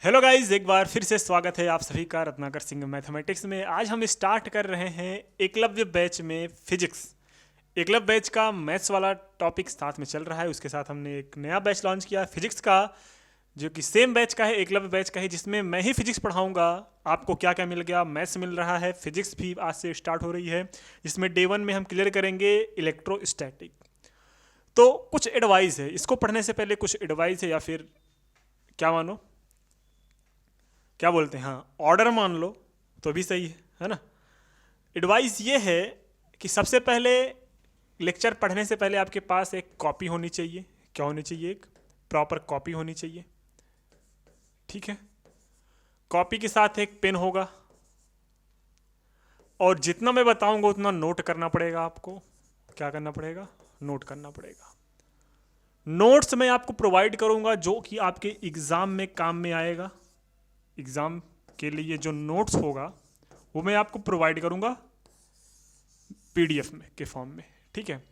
Hello guys, एक बार फिर से स्वागत है आप सभी का रत्नाकर सिंह मैथमेटिक्स में। आज हम स्टार्ट कर रहे हैं एकलव्य बैच में फिजिक्स। एकलव्य बैच का मैथ्स वाला टॉपिक साथ में चल रहा है, उसके साथ हमने एक नया बैच लॉन्च किया फिजिक्स का, जो कि सेम बैच का है, एकलव्य बैच का है, जिसमें मैं ही फिजिक्स पढ़ाऊंगा। आपको क्या क्या मिल गया, मैथ्स मिल रहा है, फिजिक्स भी आज से स्टार्ट हो रही है। जिसमें डे 1 में हम क्लियर करेंगे इलेक्ट्रोस्टैटिक। तो कुछ एडवाइस है, इसको पढ़ने से पहले कुछ एडवाइस है, या फिर क्या मानो, क्या बोलते हैं, हाँ ऑर्डर मान लो तो भी सही है ना। एडवाइस ये है कि सबसे पहले लेक्चर पढ़ने से पहले आपके पास एक कॉपी होनी चाहिए। क्या होनी चाहिए? एक प्रॉपर कॉपी होनी चाहिए, ठीक है। कॉपी के साथ एक पेन होगा, और जितना मैं बताऊंगा उतना नोट करना पड़ेगा आपको। क्या करना पड़ेगा? नोट करना पड़ेगा। नोट्स मैं आपको प्रोवाइड करूंगा जो कि आपके एग्जाम में काम में आएगा। एग्ज़ाम के लिए जो नोट्स होगा वो मैं आपको प्रोवाइड करूँगा पीडीएफ में के फॉर्म में, ठीक है।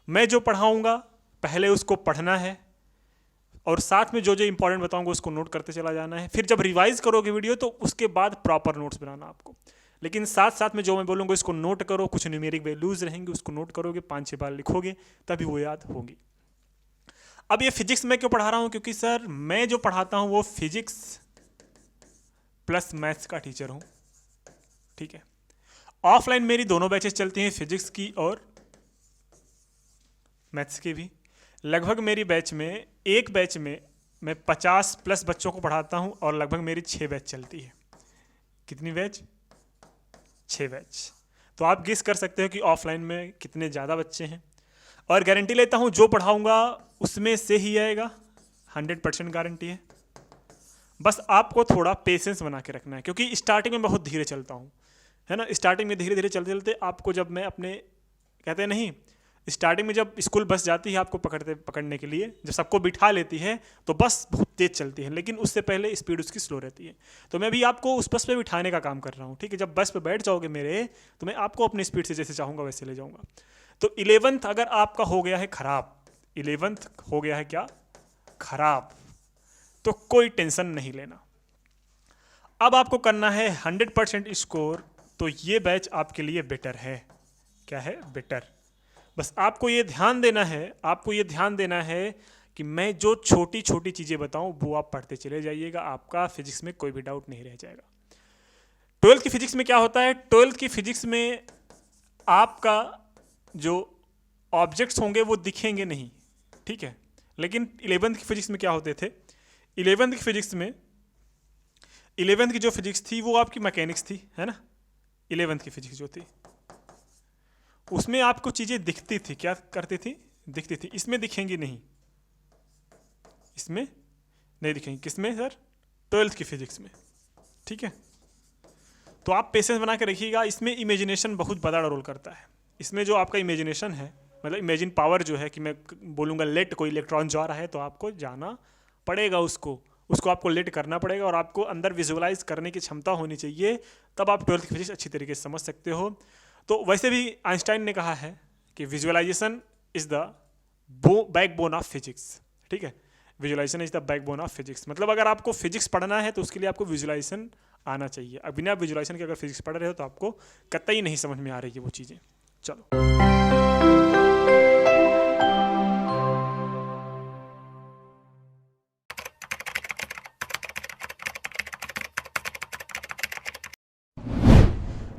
मैं जो पढ़ाऊँगा पहले उसको पढ़ना है, और साथ में जो जो इंपॉर्टेंट बताऊँगा उसको नोट करते चला जाना है। फिर जब रिवाइज करोगे वीडियो तो उसके बाद प्रॉपर नोट्स बनाना आपको। लेकिन साथ साथ में जो मैं बोलूँगा इसको नोट करो। कुछ न्यूमेरिक वैल्यूज रहेंगे, उसको नोट करोगे, 5-6 बार लिखोगे, तभी वो याद होगी। अब ये फिजिक्स मैं क्यों पढ़ा रहा हूँ? क्योंकि सर मैं जो पढ़ाता हूँ वो फिजिक्स प्लस मैथ्स का टीचर हूँ, ठीक है। ऑफलाइन मेरी दोनों बैचेस चलती हैं, फिजिक्स की और मैथ्स की भी। लगभग मेरी बैच में, एक बैच में मैं 50 प्लस बच्चों को पढ़ाता हूँ, और लगभग मेरी 6 बैच चलती है। कितनी बैच? 6 बैच। तो आप गेस कर सकते हो कि ऑफलाइन में कितने ज़्यादा बच्चे हैं, और गारंटी लेता हूँ जो पढ़ाऊँगा उसमें से ही आएगा, 100% गारंटी है। बस आपको थोड़ा पेशेंस बना के रखना है, क्योंकि स्टार्टिंग में बहुत धीरे चलता हूँ, है ना। स्टार्टिंग में धीरे धीरे चलते चलते आपको, जब मैं अपने, कहते नहीं, स्टार्टिंग में जब स्कूल बस जाती है आपको पकड़ने के लिए, जब सबको बिठा लेती है तो बस बहुत तेज़ चलती है, लेकिन उससे पहले स्पीड उसकी स्लो रहती है। तो मैं भी आपको उस बस पे बिठाने का काम कर रहा हूँ, ठीक है। जब बस पे बैठ जाओगे मेरे, तो मैं आपको अपनी स्पीड से जैसे चाहूँगा वैसे ले जाऊँगा। तो 11th अगर आपका हो गया है खराब, 11th हो गया है क्या खराब, तो कोई टेंशन नहीं लेना। अब आपको करना है 100% स्कोर, तो ये बैच आपके लिए बेटर है। क्या है? बेटर। बस आपको ये ध्यान देना है, आपको ये ध्यान देना है कि मैं जो छोटी छोटी चीज़ें बताऊं वो आप पढ़ते चले जाइएगा। आपका फिजिक्स में कोई भी डाउट नहीं रह जाएगा। 12th की फिजिक्स में क्या होता है? 12th की फिजिक्स में आपका जो ऑब्जेक्ट्स होंगे वो दिखेंगे नहीं, ठीक है। लेकिन 11th की फिजिक्स में क्या होते थे? 11th की फिजिक्स में, 11th की जो फिजिक्स थी वो आपकी मैकेनिक्स थी, है ना। 11th की फिजिक्स जो थी उसमें आपको चीज़ें दिखती थी। क्या करती थी? दिखती थी। इसमें दिखेंगी नहीं, इसमें नहीं दिखेंगी। किसमें सर? 12th की फिजिक्स में, ठीक है। तो आप पेशेंस बना के रखिएगा। इसमें इमेजिनेशन बहुत बड़ा रोल करता है। इसमें जो आपका इमेजिनेशन है, मतलब इमेजिन पावर जो है, कि मैं बोलूँगा लेट कोई इलेक्ट्रॉन जा रहा है तो आपको जाना पड़ेगा, उसको आपको लेट करना पड़ेगा, और आपको अंदर विजुअलाइज करने की क्षमता होनी चाहिए, तब आप 12th की फिजिक्स अच्छी तरीके से समझ सकते हो। तो वैसे भी आइंस्टाइन ने कहा है कि visualisation is the backbone of physics, ठीक है। Visualisation is the backbone of physics. मतलब अगर आपको फिजिक्स पढ़ना है तो उसके लिए आपको विजुअलाइजेशन आना चाहिए। अब बिना विजुअलाइजेशन के अगर फिजिक्स पढ़ रहे हो तो आपको कतई नहीं समझ में आ रही है वो चीज़ें। चलो,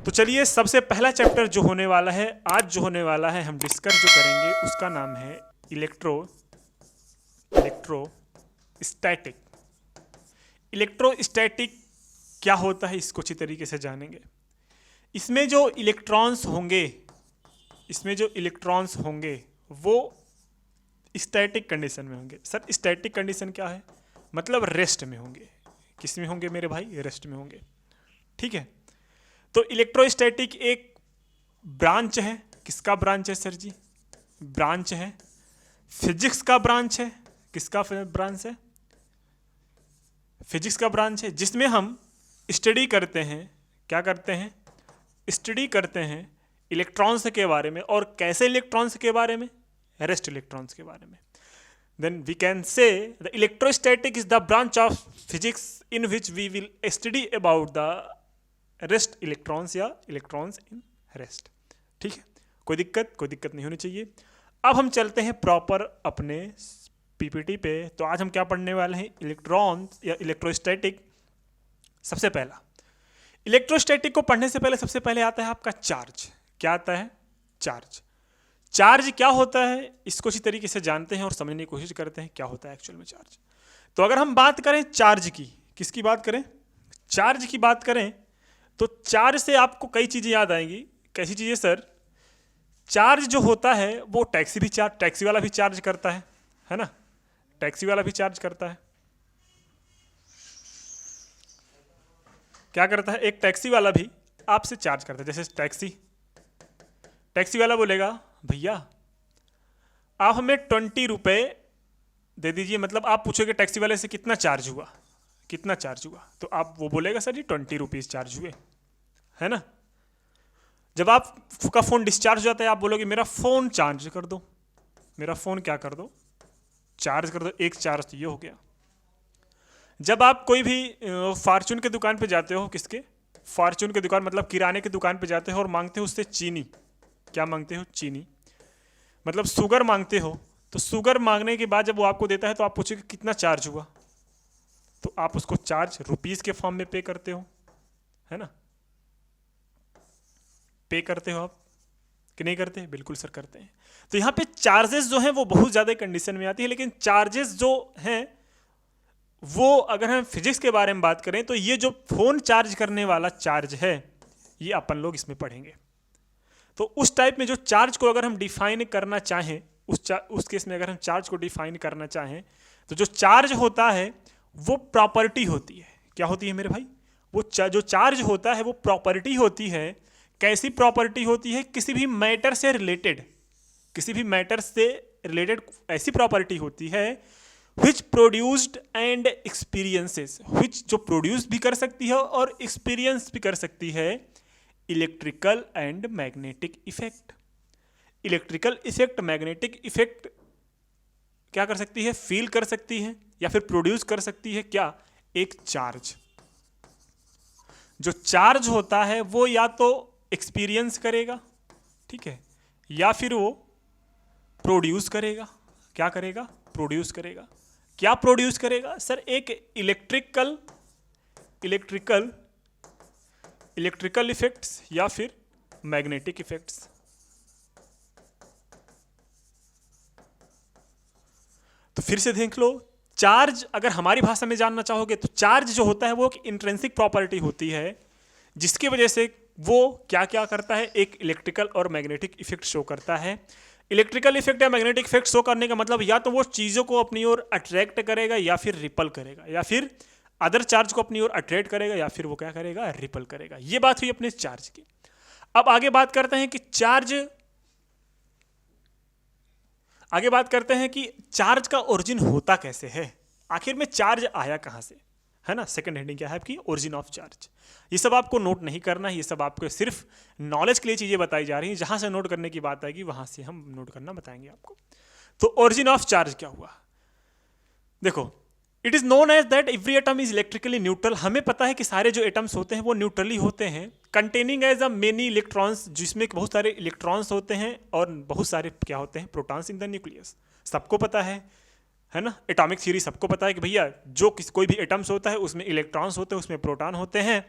तो चलिए, सबसे पहला चैप्टर जो होने वाला है आज, जो होने वाला है, हम डिस्कस जो करेंगे उसका नाम है इलेक्ट्रोस्टैटिक। इलेक्ट्रोस्टैटिक क्या होता है इसको अच्छी तरीके से जानेंगे। इसमें जो इलेक्ट्रॉन्स होंगे वो स्टैटिक कंडीशन में होंगे। सर स्टैटिक कंडीशन क्या है? मतलब रेस्ट में होंगे। किस में होंगे मेरे भाई? रेस्ट में होंगे, ठीक है। तो इलेक्ट्रोस्टैटिक एक ब्रांच है। किसका ब्रांच है सर जी? ब्रांच है फिजिक्स का ब्रांच है। किसका ब्रांच है? फिजिक्स का ब्रांच है, जिसमें हम स्टडी करते हैं। क्या करते हैं? स्टडी करते हैं इलेक्ट्रॉन्स के बारे में। और कैसे इलेक्ट्रॉन्स के बारे में? रेस्ट इलेक्ट्रॉन्स के बारे में। then we can say the electrostatic is the branch of physics in which we will study about the rest electrons या electrons in rest. ठीक है, कोई दिक्कत नहीं होनी चाहिए. अब हम चलते हैं प्रॉपर अपने पीपीटी पे. तो आज हम क्या पढ़ने वाले हैं, इलेक्ट्रॉन्स या इलेक्ट्रोस्टैटिक. सबसे पहला इलेक्ट्रोस्टैटिक को पढ़ने से पहले सबसे पहले आता है आपका चार्ज. क्या आता है, चार्ज. चार्ज क्या होता है इसको इसी तरीके से जानते हैं और समझने की कोशिश करते हैं क्या होता है एक्चुअल में चार्ज. तो अगर हम बात करें चार्ज की, किसकी बात करें, चार्ज की बात करें, तो चार्ज से आपको कई चीज़ें याद आएंगी. कैसी चीज़ें सर, चार्ज जो होता है वो टैक्सी वाला भी चार्ज करता है ना, टैक्सी वाला भी चार्ज करता है. क्या करता है, एक टैक्सी वाला भी आपसे चार्ज करता है. जैसे टैक्सी वाला बोलेगा भैया आप हमें 20 रुपये दे दीजिए. मतलब आप पूछोगे टैक्सी वाले से कितना चार्ज हुआ, तो आप वो बोलेगा सर जी 20 रुपीज़ चार्ज हुए, है ना. जब आपका फ़ोन डिस्चार्ज हो जाता है आप बोलोगे मेरा फ़ोन चार्ज कर दो, मेरा फ़ोन क्या कर दो, चार्ज कर दो. एक चार्ज तो ये हो गया. जब आप कोई भी फार्चून के दुकान पे जाते हो, किसके, फार्चून के दुकान मतलब किराने की दुकान पे जाते हो और मांगते हो उससे चीनी. क्या मांगते हो, चीनी, मतलब शुगर मांगते हो. तो शुगर मांगने के बाद जब वो आपको देता है तो आप पूछोगे कितना चार्ज हुआ, तो आप उसको चार्ज रुपीस के फॉर्म में पे करते हो, है ना. पे करते हो आप कि नहीं करते, बिल्कुल सर करते हैं. तो यहाँ पे चार्जेस जो हैं वो बहुत ज़्यादा कंडीशन में आती है. लेकिन चार्जेस जो हैं वो अगर हम फिजिक्स के बारे में बात करें तो ये जो फोन चार्ज करने वाला चार्ज है ये अपन लोग इसमें पढ़ेंगे. तो उस टाइप में जो चार्ज को अगर हम डिफाइन करना चाहें, उस केस में अगर हम चार्ज को डिफाइन करना चाहें तो जो चार्ज होता है वो प्रॉपर्टी होती है. क्या होती है मेरे भाई, वो जो चार्ज होता है वो प्रॉपर्टी होती है. कैसी प्रॉपर्टी होती है, किसी भी मैटर से रिलेटेड ऐसी प्रॉपर्टी होती है which produced and experiences, which जो प्रोड्यूस भी कर सकती है और एक्सपीरियंस भी कर सकती है electrical and magnetic effect. Electrical effect, magnetic effect क्या कर सकती है, फील कर सकती है या फिर प्रोड्यूस कर सकती है. क्या, एक चार्ज. जो चार्ज होता है वो या तो एक्सपीरियंस करेगा, ठीक है, या फिर वो प्रोड्यूस करेगा. क्या करेगा, प्रोड्यूस करेगा. क्या प्रोड्यूस करेगा सर, एक इलेक्ट्रिकल इफेक्ट्स या फिर मैग्नेटिक इफेक्ट्स. तो फिर से देख लो, चार्ज अगर हमारी भाषा में जानना चाहोगे तो चार्ज जो होता है वो एक इंट्रिंसिक प्रॉपर्टी होती है जिसकी वजह से वो क्या क्या करता है, एक इलेक्ट्रिकल और मैग्नेटिक इफेक्ट शो करता है. इलेक्ट्रिकल इफेक्ट या मैग्नेटिक इफेक्ट शो करने का मतलब या तो वो चीज़ों को अपनी ओर अट्रैक्ट करेगा या फिर रिपल करेगा, या फिर अदर चार्ज को अपनी ओर अट्रैक्ट करेगा या फिर वो क्या करेगा, रिपल करेगा. ये बात हुई अपने चार्ज की. अब आगे बात करते हैं कि चार्ज का ओरिजिन होता कैसे है, आखिर में चार्ज आया कहाँ से, है ना. सेकंड हेडिंग क्या है आपकी, ओरिजिन ऑफ चार्ज. ये सब आपको नोट नहीं करना है, ये सब आपको सिर्फ नॉलेज के लिए चीज़ें बताई जा रही हैं. जहाँ से नोट करने की बात आएगी वहाँ से हम नोट करना बताएंगे आपको. तो ओरिजिन ऑफ चार्ज क्या हुआ, देखो, it is known as that every atom is electrically neutral. हमें पता है कि सारे जो एटम्स होते हैं वो न्यूट्रली होते हैं. Containing as a many electrons, जिसमें बहुत सारे इलेक्ट्रॉन्स होते हैं और बहुत सारे क्या होते हैं, प्रोटॉन्स इन द न्यूक्लियस. सबको पता है ना. एटॉमिक थ्योरी सबको पता है कि भैया जो कोई भी एटम्स होता है उसमें इलेक्ट्रॉन्स होते हैं, उसमें प्रोटॉन होते हैं.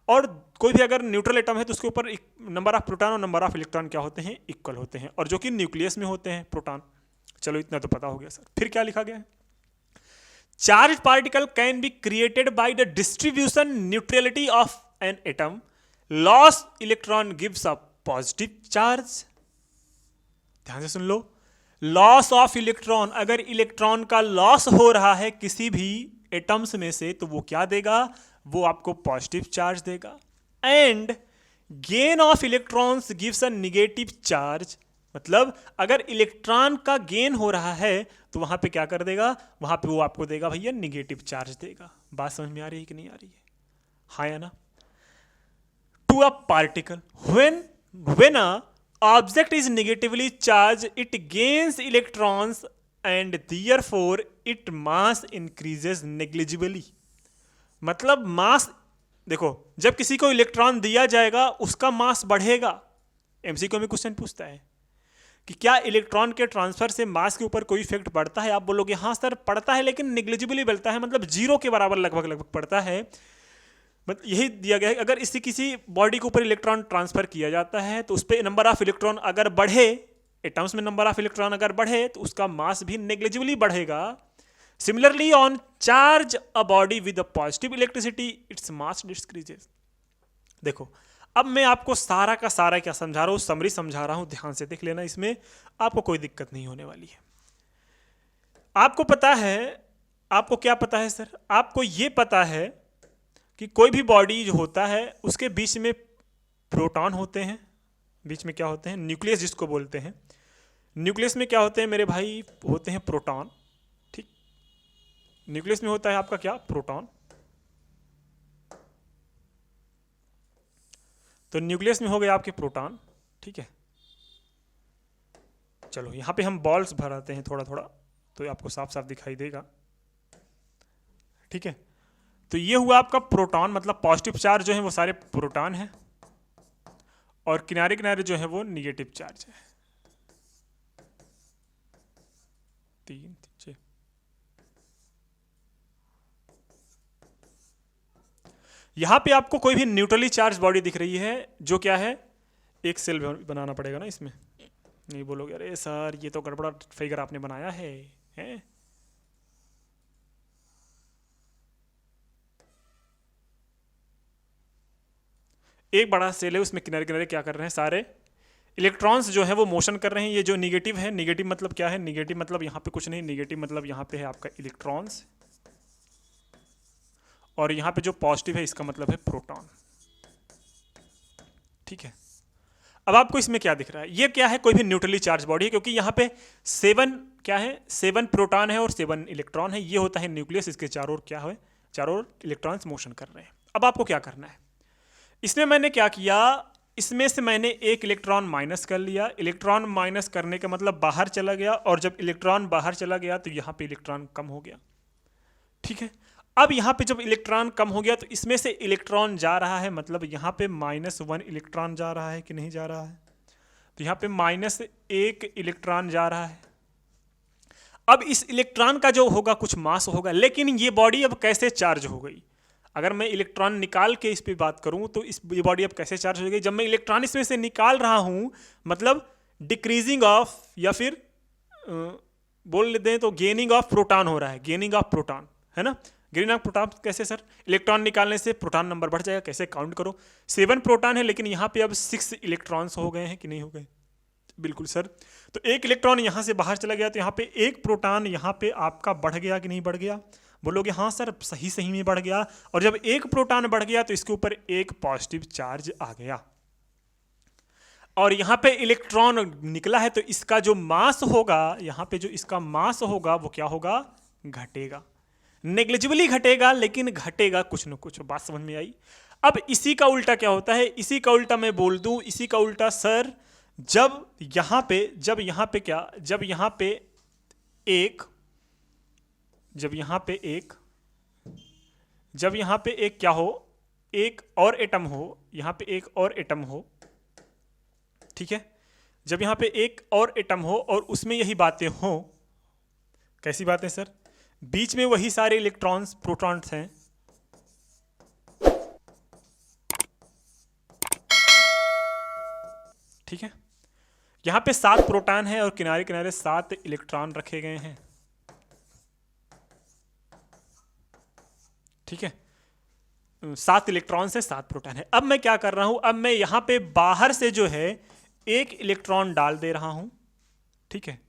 और कोई भी अगर न्यूट्रल एटम है तो उसके ऊपर नंबर ऑफ प्रोटॉन और नंबर ऑफ इलेक्ट्रॉन क्या होते हैं, इक्वल होते हैं. और जो कि न्यूक्लियस में होते हैं प्रोटॉन. चलो इतना तो पता हो गया सर. फिर क्या लिखा गया है, charge particle can be created by the distribution neutrality of an atom. Loss electron gives a positive charge. ध्यान से सुन लो, लॉस ऑफ इलेक्ट्रॉन, अगर इलेक्ट्रॉन का लॉस हो रहा है किसी भी एटम्स में से तो वो क्या देगा, वो आपको पॉजिटिव चार्ज देगा. And gain of electrons gives a negative charge. मतलब अगर इलेक्ट्रॉन का गेन हो रहा है तो वहां पे क्या कर देगा, वहां पे वो आपको देगा भैया निगेटिव चार्ज देगा. बात समझ में आ रही है कि नहीं आ रही है, हाँ या ना. To a particle, when a object is negatively charged, it gains electrons and therefore it mass increases negligibly. मतलब मास, देखो जब किसी को इलेक्ट्रॉन दिया जाएगा उसका मास बढ़ेगा। एमसीक्यू में क्वेश्चन पूछता है कि क्या इलेक्ट्रॉन के ट्रांसफर से मास के ऊपर कोई इफेक्ट पड़ता है? आप बोलोगे हाँ सर पड़ता है, लेकिन निग्लिजिबली पड़ता है, मतलब जीरो के बराबर लगभग पड़ता है। मतलब यही दिया गया है, अगर इसी किसी बॉडी के ऊपर इलेक्ट्रॉन ट्रांसफर किया जाता है तो उस पर नंबर ऑफ इलेक्ट्रॉन अगर बढ़े, एटम्स में नंबर ऑफ इलेक्ट्रॉन अगर बढ़े तो उसका मास भी नेग्लिजिबली बढ़ेगा। Similarly on charge a body with a positive electricity its mass decreases. देखो अब मैं आपको सारा का सारा क्या समझा रहा हूं, समरी समझा रहा हूं, ध्यान से देख लेना, इसमें आपको कोई दिक्कत नहीं होने वाली है। आपको पता है, आपको क्या पता है सर? आपको ये पता है कि कोई भी बॉडी जो होता है उसके बीच में प्रोटॉन होते हैं, बीच में क्या होते हैं? न्यूक्लियस जिसको बोलते हैं। न्यूक्लियस में क्या होते हैं मेरे भाई? होते हैं प्रोटॉन। ठीक, न्यूक्लियस में होता है आपका क्या? प्रोटॉन। तो न्यूक्लियस में हो गए आपके प्रोटॉन। ठीक है, चलो यहां पे हम बॉल्स भराते हैं थोड़ा थोड़ा तो आपको साफ साफ दिखाई देगा। ठीक है, तो ये हुआ आपका प्रोटॉन, मतलब पॉजिटिव चार्ज जो है वो सारे प्रोटॉन है, और किनारे किनारे जो है वो निगेटिव चार्ज है। 3 6 यहां पे आपको कोई भी न्यूट्रली चार्ज बॉडी दिख रही है, जो क्या है? एक सेल बनाना पड़ेगा ना इसमें। नहीं बोलोगे अरे सर ये तो गड़बड़ा फिगर आपने बनाया है, हैं? एक बड़ा सेल है, उसमें किनारे किनारे क्या कर रहे हैं? सारे इलेक्ट्रॉन्स जो है वो मोशन कर रहे हैं। ये जो निगेटिव है, निगेटिव मतलब क्या है? निगेटिव मतलब यहाँ पे कुछ नहीं, निगेटिव मतलब यहाँ पे है आपका इलेक्ट्रॉन्स, और यहाँ पे जो पॉजिटिव है इसका मतलब है प्रोटॉन। ठीक है, अब आपको इसमें क्या दिख रहा है? ये क्या है? कोई भी न्यूट्रली चार्ज बॉडी है, क्योंकि यहाँ पे 7 क्या है? 7 प्रोटॉन है और 7 इलेक्ट्रॉन है। ये होता है न्यूक्लियस, इसके चारों ओर क्या है? चारों ओर इलेक्ट्रॉन्स मोशन कर रहे हैं। अब आपको क्या करना है? इसमें मैंने क्या किया, इसमें से मैंने एक इलेक्ट्रॉन माइनस कर लिया। इलेक्ट्रॉन माइनस करने का मतलब बाहर चला गया, और जब इलेक्ट्रॉन बाहर चला गया तो यहाँ पे इलेक्ट्रॉन कम हो गया। ठीक है, अब यहाँ पे जब इलेक्ट्रॉन कम हो गया तो इसमें से इलेक्ट्रॉन जा रहा है, मतलब यहाँ पे -1 इलेक्ट्रॉन जा रहा है कि नहीं जा रहा है? तो यहाँ पे -1 इलेक्ट्रॉन जा रहा है। अब इस इलेक्ट्रॉन का जो होगा कुछ मास होगा, लेकिन ये बॉडी अब कैसे चार्ज हो गई? अगर मैं इलेक्ट्रॉन निकाल के इस पे बात करूं तो इस बॉडी अब कैसे चार्ज हो गई? जब मैं इलेक्ट्रॉन इसमें से निकाल रहा हूं, मतलब डिक्रीजिंग ऑफ, या फिर बोल दें तो गेनिंग ऑफ प्रोटॉन हो रहा है, गेनिंग ऑफ प्रोटॉन, है ना? गेनिंग ऑफ प्रोटॉन कैसे सर? इलेक्ट्रॉन निकालने से प्रोटॉन नंबर बढ़ जाएगा। कैसे? काउंट करो, 7 प्रोटॉन है, लेकिन यहाँ पे अब 6 इलेक्ट्रॉन्स हो गए हैं कि नहीं हो गए? बिल्कुल सर। तो एक इलेक्ट्रॉन यहाँ से बाहर चला गया तो यहाँ पे एक प्रोटॉन यहाँ पे आपका बढ़ गया कि नहीं बढ़ गया? बोलोगे हाँ सर सही सही में बढ़ गया। और जब एक प्रोटॉन बढ़ गया तो इसके ऊपर एक पॉजिटिव चार्ज आ गया, और यहाँ पे इलेक्ट्रॉन निकला है, तो इसका जो मास होगा, यहाँ पे जो इसका मास होगा वो क्या होगा? घटेगा। नेग्लिजिबली घटेगा, लेकिन घटेगा कुछ न कुछ। बात समझ में आई? अब इसी का उल्टा क्या होता है? इसी का उल्टा मैं बोल दूं, इसी का उल्टा सर, जब यहाँ पे क्या, जब यहाँ पे एक क्या हो, एक और एटम हो, यहाँ पे एक और एटम हो। ठीक है, जब यहाँ पे एक और एटम हो और उसमें यही बातें हो, कैसी बातें सर? बीच में वही सारे इलेक्ट्रॉन्स प्रोटॉन्स हैं, ठीक है। यहाँ पे 7 प्रोटॉन है और किनारे किनारे 7 इलेक्ट्रॉन रखे गए हैं, ठीक है। 7 इलेक्ट्रॉन से 7 प्रोटॉन है। अब मैं क्या कर रहा हूं, अब मैं यहां पे बाहर से जो है एक इलेक्ट्रॉन डाल दे रहा हूं, ठीक है।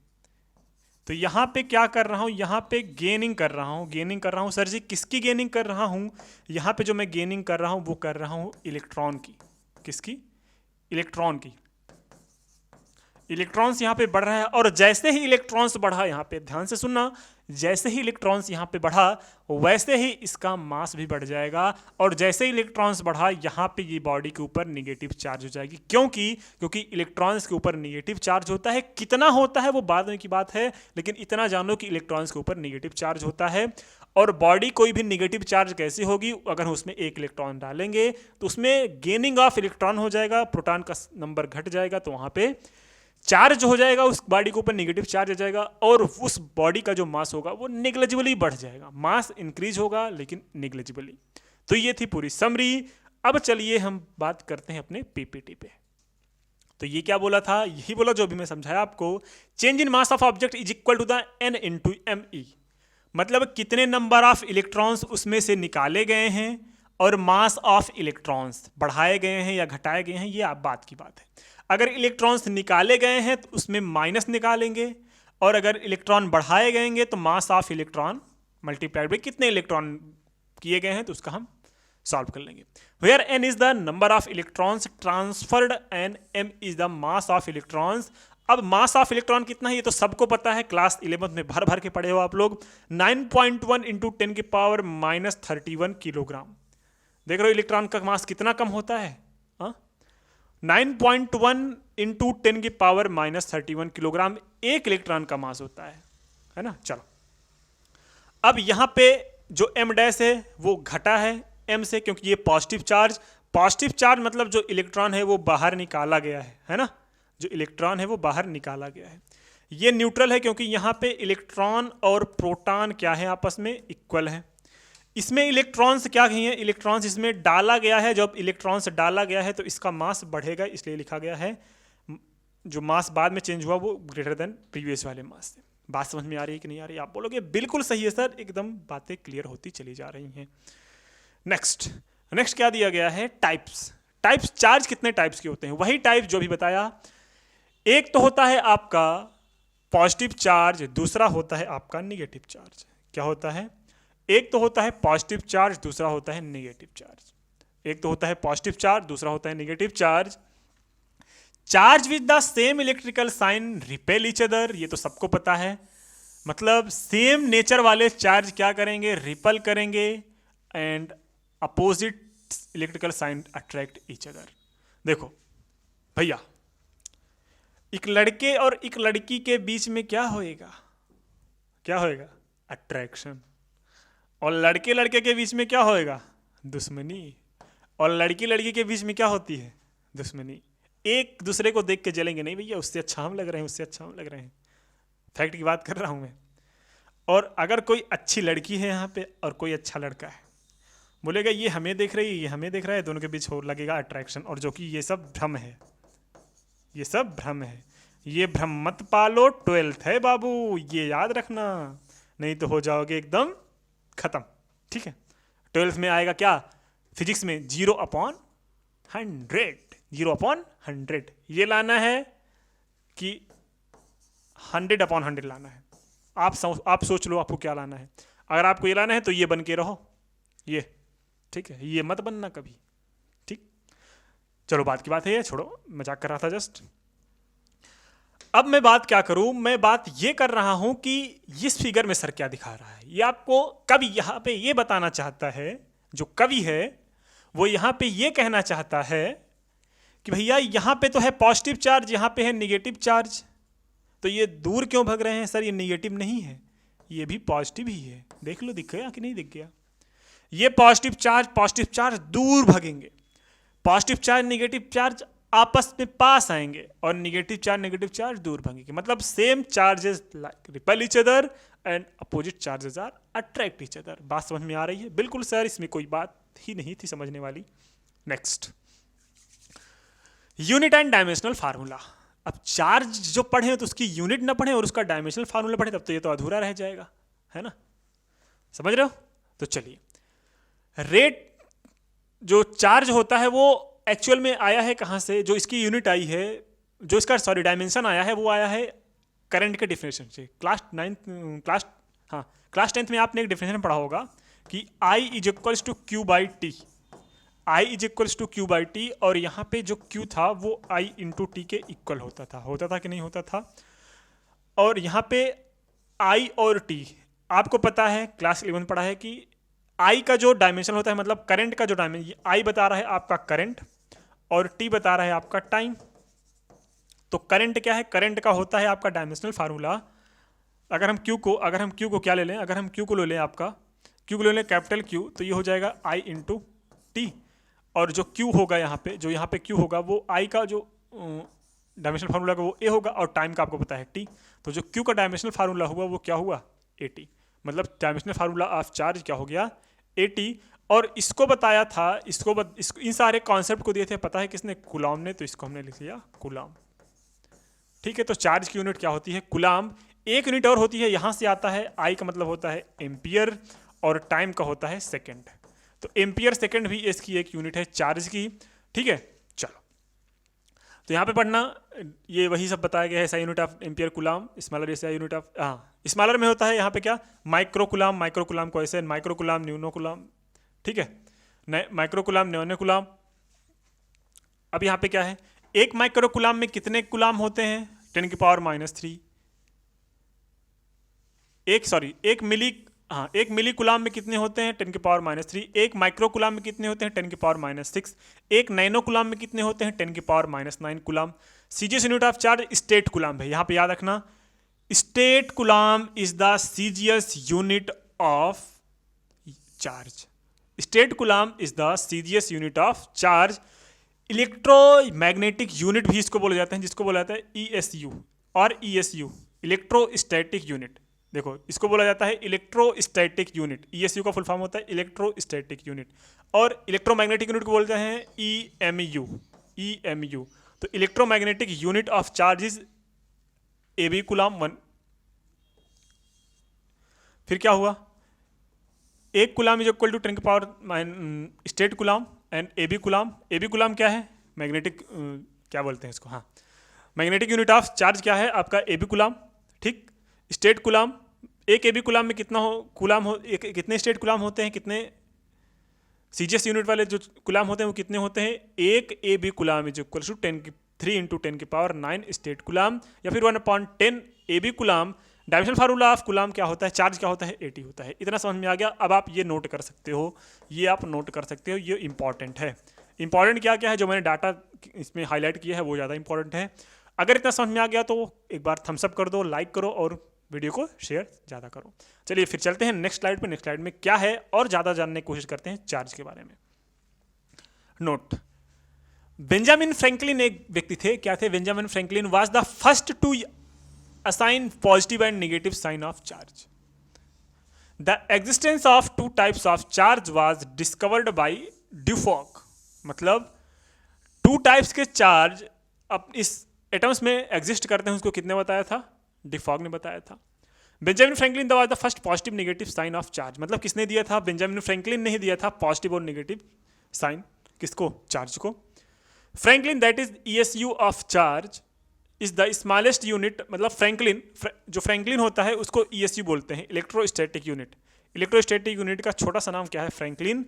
तो यहां पे क्या कर रहा हूं, यहां पे गेनिंग कर रहा हूं। सर जी किसकी गेनिंग कर रहा हूं? यहां पे जो मैं गेनिंग कर रहा हूं वो कर रहा हूं इलेक्ट्रॉन की। किसकी? इलेक्ट्रॉन की। इलेक्ट्रॉन्स यहाँ पे बढ़ रहा है, और जैसे ही इलेक्ट्रॉन्स बढ़ा, यहाँ पे ध्यान से सुनना, जैसे ही इलेक्ट्रॉन्स यहाँ पे बढ़ा वैसे ही इसका मास भी बढ़ जाएगा, और जैसे ही इलेक्ट्रॉन्स बढ़ा यहाँ पे ये बॉडी के ऊपर निगेटिव चार्ज हो जाएगी। क्योंकि इलेक्ट्रॉन्स के ऊपर निगेटिव चार्ज होता है। कितना होता है वो बाद में की बात है, लेकिन इतना जानो कि इलेक्ट्रॉन्स के ऊपर निगेटिव चार्ज होता है। और बॉडी कोई भी निगेटिव चार्ज कैसी होगी, अगर उसमें एक इलेक्ट्रॉन डालेंगे तो उसमें गेनिंग ऑफ इलेक्ट्रॉन हो जाएगा, प्रोटॉन का नंबर घट जाएगा, तो वहाँ पे चार्ज हो जाएगा, उस बॉडी के ऊपर नेगेटिव चार्ज हो जाएगा, और उस बॉडी का जो मास होगा वो नेग्लिजिबली बढ़ जाएगा। मास इंक्रीज होगा लेकिन नेग्लिजिबली। तो ये थी पूरी समरी। अब चलिए हम बात करते हैं अपने पीपीटी पे। तो ये क्या बोला था, यही बोला जो भी मैं समझाया आपको, change in mass of object is equal to the n into me। मतलब कितने नंबर ऑफ इलेक्ट्रॉन्स उसमें से निकाले गए हैं और मास ऑफ इलेक्ट्रॉन्स बढ़ाए गए हैं या घटाए गए हैं, ये आप बात की बात है। अगर इलेक्ट्रॉन्स निकाले गए हैं तो उसमें माइनस निकालेंगे, और अगर इलेक्ट्रॉन बढ़ाए गएंगे तो mass of electron multiplied by कितने इलेक्ट्रॉन किए गए हैं तो उसका हम सॉल्व कर लेंगे। Where n is the number of electrons transferred and m is the mass of electrons. अब मास ऑफ इलेक्ट्रॉन कितना है ये तो सबको पता है, क्लास 11 में भर भर के पढ़े हो आप लोग। 9.1 इंटू 10 की पावर माइनस 31 किलोग्राम। देख रहे हो इलेक्ट्रॉन का मास कितना कम होता है, 9.1 इंटू 10 की पावर माइनस 31 किलोग्राम एक इलेक्ट्रॉन का मास होता है ना। चलो अब यहां पे जो m डैश है वो घटा है m से, क्योंकि ये पॉजिटिव चार्ज मतलब जो इलेक्ट्रॉन है वो बाहर निकाला गया है ना, जो इलेक्ट्रॉन है वो बाहर निकाला गया है। ये न्यूट्रल है क्योंकि यहाँ पे इलेक्ट्रॉन और प्रोटॉन क्या है, आपस में इक्वल है। इसमें इलेक्ट्रॉन्स क्या हैं, इलेक्ट्रॉन्स इसमें डाला गया है। जब इलेक्ट्रॉन्स डाला गया है तो इसका मास बढ़ेगा, इसलिए लिखा गया है जो मास बाद में चेंज हुआ वो ग्रेटर देन प्रीवियस वाले मास से। बात समझ में आ रही है कि नहीं आ रही? आप बोलोगे बिल्कुल सही है सर, एकदम बातें क्लियर होती चली जा रही हैं। नेक्स्ट क्या दिया गया है, टाइप्स। चार्ज कितने टाइप्स के होते हैं, वही टाइप जो भी बताया। एक तो होता है आपका पॉजिटिव चार्ज, दूसरा होता है आपका निगेटिव चार्ज। क्या होता है, एक तो होता है पॉजिटिव चार्ज, दूसरा होता है निगेटिव चार्ज। एक तो होता है पॉजिटिव चार्ज, दूसरा होता है negative charge. Charge with the same electrical sign repel each other, ये तो सबको पता है। मतलब सेम नेचर वाले चार्ज क्या करेंगे, रिपल करेंगे, and opposite electrical sign attract each other. देखो भैया, एक लड़के और एक लड़की के बीच में क्या होएगा, अट्रैक्शन। और लड़के के बीच में क्या होएगा, दुश्मनी। और लड़की के बीच में क्या होती है, दुश्मनी। एक दूसरे को देख के जलेंगे नहीं भैया, उससे अच्छा हम लग रहे हैं, फैक्ट की बात कर रहा हूं मैं। और अगर कोई अच्छी लड़की है यहाँ पे और कोई अच्छा लड़का है, बोलेगा ये हमें देख रही है, ये हमें देख रहा है, दोनों के बीच हो लगेगा अट्रैक्शन। और जो कि ये सब भ्रम है, ये भ्रम मत पालो। 12th है बाबू, ये याद रखना, नहीं तो हो जाओगे एकदम खत्म। ठीक है, 12th में आएगा क्या, फिजिक्स में 0/100 ये लाना है कि 100/100 लाना है। आप सोच लो आपको क्या लाना है। अगर आपको ये लाना है तो ये बन के रहो, ये ठीक है, ये मत बनना कभी। ठीक, चलो बात की बात है, ये छोड़ो, मजाक कर रहा था जस्ट। अब मैं बात क्या करूं, मैं बात ये कर रहा हूं कि इस फिगर में सर क्या दिखा रहा है। ये आपको कवि यहां पे ये बताना चाहता है, जो कवि है वो यहां पे ये कहना चाहता है कि भैया यहां पे तो है पॉजिटिव चार्ज, यहां पे है निगेटिव चार्ज, तो ये दूर क्यों भाग रहे हैं सर, ये निगेटिव नहीं है, ये भी पॉजिटिव ही है। देख लो दिख गया कि नहीं दिख गया, ये पॉजिटिव चार्ज दूर भागेंगे, पॉजिटिव चार्ज निगेटिव चार्ज आपस में पास आएंगे, और निगेटिव चार्ज दूर भागेंगे। मतलब same charges repel each other and opposite charges are attract each other. बात समझ में आ रही है? बिल्कुल सर, इसमें कोई बात ही नहीं थी समझने वाली। Next, unit and dimensional formula. अब चार्ज जो पढ़े तो उसकी यूनिट ना पढ़े और उसका डायमेंशनल फार्मूला पढ़े, तब तो ये तो अधूरा रह जाएगा, है ना, समझ रहे हो? तो चलिए, रेट जो चार्ज होता है वो एक्चुअल में आया है कहाँ से, जो इसकी यूनिट आई है, जो इसका डायमेंशन आया है वो आया है करंट के डिफिनेशन से। क्लास 10th में आपने एक डिफिनेशन पढ़ा होगा कि I = Q/T। I is equals to Q by T, और यहाँ पे जो Q था वो I इंटू टी के इक्वल होता था कि नहीं होता था। और यहाँ पे I और T आपको पता है, क्लास 11 पढ़ा है कि I का जो डायमेंशन होता है, मतलब करंट का जो डायमेंशन, I बता रहा है आपका करंट और T बता रहा है आपका टाइम। तो करंट क्या है, करंट का होता है आपका डायमेंशनल फार्मूला। अगर हम Q को क्या ले लें, अगर हम Q को ले लें, आपका Q को ले लें कैपिटल Q, तो ये हो जाएगा I इंटू टी, और जो Q होगा यहाँ पे Q होगा वो I का जो डायमेंशनल फार्मूला का वो A होगा, और टाइम का आपको पता है T। तो जो Q का डायमेंशनल फार्मूला हुआ वो क्या हुआ, AT। मतलब डायमेंशनल फार्मूला ऑफ चार्ज क्या हो गया, AT। और इसको बताया था, इन सारे कॉन्सेप्ट को दिए थे पता है किसने, कूलॉम ने, तो इसको हमने लिख लिया कूलॉम। ठीक है, तो चार्ज की यूनिट क्या होती है, कूलॉम। एक यूनिट और होती है, यहाँ से आता है, आई का मतलब होता है एम्पियर, और टाइम का होता है सेकेंड। तो एम्पियर सेकेंड भी इसकी एक यूनिट है चार्ज की। ठीक है, चलो तो यहाँ पे पढ़ना, ये वही सब बताया गया है, ऐसा unit of ampere Coulomb, smaller ऐसा यूनिट ऑफ, हाँ स्मॉलर में होता है यहाँ पे क्या, माइक्रो कूलॉम को ऐसे माइक्रो कूलॉम, न्यूनो कूलॉम। ठीक है, माइक्रो कूलॉम, न्यूनो कूलॉम। अब यहाँ पे क्या है, एक माइक्रो कूलॉम में कितने कूलॉम होते हैं, 10 की पावर -3। एक मिली कूलॉम में कितने होते हैं, 10 की पावर -3। एक माइक्रो कूलॉम में कितने होते हैं, 10 की पावर -6। एक नैनो कूलॉम में कितने होते हैं, 10 की power -9 Coulomb. CGS unit of charge state Coulomb है, यहाँ पे याद रखना, state Coulomb is the CGS unit of charge. State Coulomb is the CGS unit of charge. Electromagnetic unit भी इसको बोला जाता है, जिसको बोला जाता है ESU और ESU, इलेक्ट्रोस्टैटिक यूनिट। देखो इसको बोला जाता है इलेक्ट्रोस्टैटिक यूनिट, ESU का फुल फॉर्म होता है इलेक्ट्रोस्टैटिक यूनिट, और इलेक्ट्रोमैग्नेटिक यूनिट को बोलते हैं EMU। तो electromagnetic unit of charge is AB Coulomb 1। फिर क्या हुआ, एक कूलॉम इज इक्वल टू 10 की power state Coulomb and AB Coulomb क्या है, मैग्नेटिक क्या बोलते हैं इसको, हाँ मैग्नेटिक यूनिट ऑफ चार्ज क्या है आपका AB कूलॉम। ठीक, स्टेट कूलॉम, एक AB कूलॉम में कितने स्टेट कूलॉम होते हैं, कितने सीजीएस यूनिट वाले जो कूलॉम होते हैं वो कितने होते हैं, एक AB coulomb is equal to 3 into 10 की पावर 9 स्टेट कूलॉम, या फिर 1/10 AB Coulomb. Dimensional formula of Coulomb क्या होता है, चार्ज क्या होता है, AT होता है। इतना समझ में आ गया। अब आप ये नोट कर सकते हो, ये इंपॉर्टेंट है। इंपॉर्टेंट क्या क्या है जो मैंने डाटा इसमें हाईलाइट किया है वो ज़्यादा इंपॉर्टेंट है। अगर इतना समझ में आ गया तो एक बार थम्स अप कर दो, लाइक करो और वीडियो को शेयर ज़्यादा करो। चलिए फिर चलते हैं नेक्स्ट स्लाइड पे। नेक्स्ट स्लाइड में क्या है और ज़्यादा जानने की कोशिश करते हैं चार्ज के बारे में। नोट, बेंजामिन फ्रैंकलिन एक व्यक्ति थे, क्या थे, Benjamin Franklin was the first to assign positive and negative sign of charge. The existence of two types of charge was discovered by Dufour. मतलब टू टाइप्स के चार्ज अब इस एटम्स में एग्जिस्ट करते हैं, उसको कितने बताया था, डिफॉग ने बताया था। Benjamin Franklin was the first positive negative sign of charge. मतलब किसने दिया था, बेंजामिन फ्रैंकलिन ने ही दिया था पॉजिटिव और नेगेटिव साइन, किसको, चार्ज को। Franklin that is ESU of charge is the smallest unit. मतलब जो फ्रैंकलिन होता है उसको ESU बोलते हैं, इलेक्ट्रोस्टैटिक यूनिट। इलेक्ट्रोस्टैटिक यूनिट का छोटा सा नाम क्या है, फ्रैंकलिन।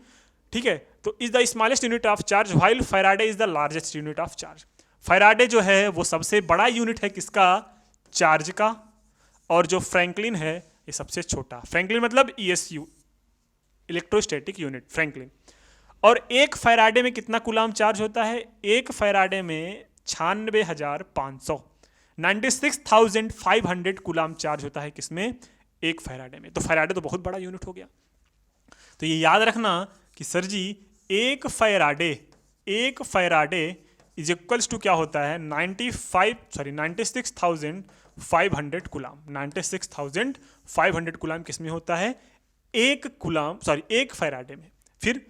ठीक है, तो is the smallest unit of charge while Faraday is the largest unit of charge. Faraday जो है वो सबसे बड़ा यूनिट है किसका, चार्ज का, और जो फ्रैंकलिन है ये सबसे छोटा। फ्रैंकलिन मतलब ESU, इलेक्ट्रोस्टैटिक यूनिट, फ्रैंकलिन। और एक फैराडे में कितना कूलॉम चार्ज होता है, एक फैराडे में 96,500 96,500 कूलॉम चार्ज होता है किसमें, एक फैराडे में। तो फैराडे तो बहुत बड़ा यूनिट हो गया। तो ये याद रखना कि सर जी एक फैराडे इज इक्वल्स टू क्या होता है, 96,500 कूलॉम। 96,500 कूलॉम किसमें होता है, एक फैराडे में। फिर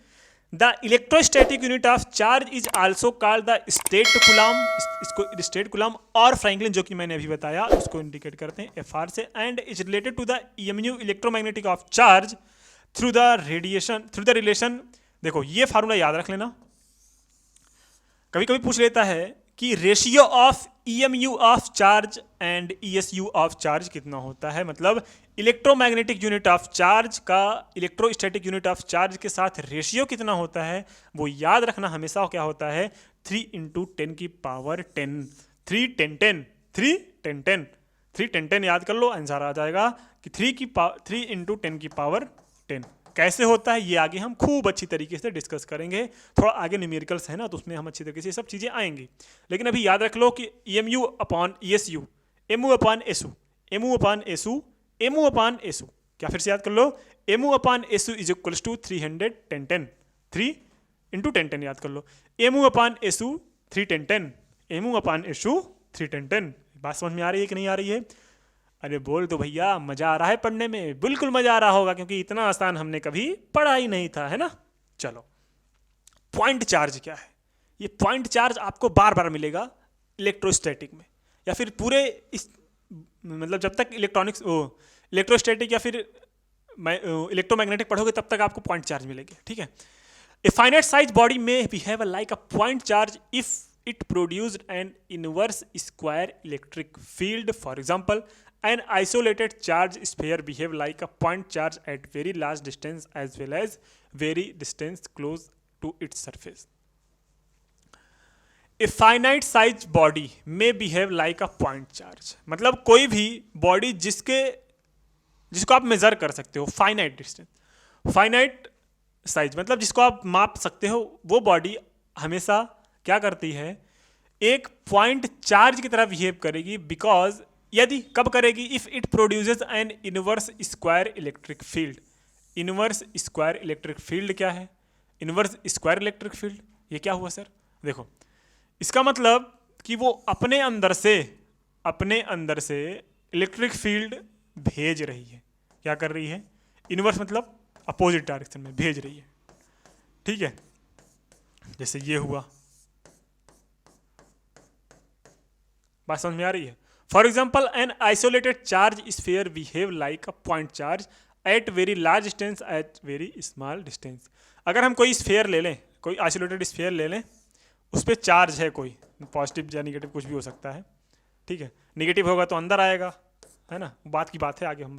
the electrostatic unit of charge is also called the state Coulomb. इसको स्टेट कूलॉम और फ्रैंकलिन जो कि मैंने अभी बताया उसको इंडिकेट करते हैं FR से, and is related to the EMU electromagnetic of charge through the relation. देखो ये फार्मूला याद रख लेना, कभी कभी पूछ लेता है कि ratio of EMU of charge and ESU of charge कितना होता है, मतलब इलेक्ट्रोमैग्नेटिक यूनिट ऑफ चार्ज का इलेक्ट्रोस्टैटिक यूनिट ऑफ चार्ज के साथ रेशियो कितना होता है, वो याद रखना हमेशा क्या होता है 3 × 10 की पावर 10, 3 10 10 3 10 10 3 10 10 याद कर लो, आंसर आ जाएगा कि 3 × 10 की पावर 10। कैसे होता है ये आगे हम खूब अच्छी तरीके से डिस्कस करेंगे, थोड़ा आगे न्यूमेरिकल्स है ना तो उसमें हम अच्छी तरीके से ये सब चीज़ें आएंगी। लेकिन अभी याद रख लो कि EMU upon ESU, MU upon SU, MU upon SU, MU upon SU, क्या फिर से याद कर लो, MU upon SU is equals to 300 10 10, 3 × 10 10 याद कर लो, MU upon SU 3 10 10, MU upon SU 3 10 10। बात समझ में आ रही है कि नहीं आ रही है? अरे बोल तो भैया, मजा आ रहा है पढ़ने में? बिल्कुल मजा आ रहा होगा, क्योंकि इतना आसान हमने कभी पढ़ा ही नहीं था, है ना। चलो, पॉइंट चार्ज क्या है? ये पॉइंट चार्ज आपको बार बार मिलेगा इलेक्ट्रोस्टैटिक में, या फिर पूरे इस मतलब जब तक इलेक्ट्रोस्टैटिक या फिर इलेक्ट्रोमैग्नेटिक पढ़ोगे तब तक आपको पॉइंट चार्ज मिलेंगे, ठीक है। ए फाइनाइट साइज बॉडी में behave like a point charge if it produced an inverse square electric field. For example, an isolated charge sphere behave like a point charge at very large distance as well as very distance close to its surface. A finite size body may behave like a point charge. मतलब कोई भी body जिसको आप major कर सकते हो, finite distance, finite size मतलब जिसको आप माप सकते हो, वो बॉडी हमेशा क्या करती है, एक पॉइंट चार्ज की तरह बिहेव करेगी। बिकॉज यदि कब करेगी, if it produces N inverse square electric field. Inverse square electric field क्या है? इनवर्स स्क्वायर इलेक्ट्रिक फील्ड ये क्या हुआ सर? देखो, इसका मतलब कि वो अपने अंदर से इलेक्ट्रिक फील्ड भेज रही है। क्या कर रही है? इनवर्स मतलब अपोजिट डायरेक्शन में भेज रही है, ठीक है। जैसे ये हुआ, बात समझ में आ रही है? For example, an isolated charge sphere behave like a point charge at very large distance at very small distance. अगर हम कोई स्फीयर ले लें, कोई आइसोलेटेड स्फीयर ले लें, उस पर चार्ज है कोई, पॉजिटिव या निगेटिव कुछ भी हो सकता है, ठीक है। निगेटिव होगा तो अंदर आएगा, है ना। बात की बात है, आगे हम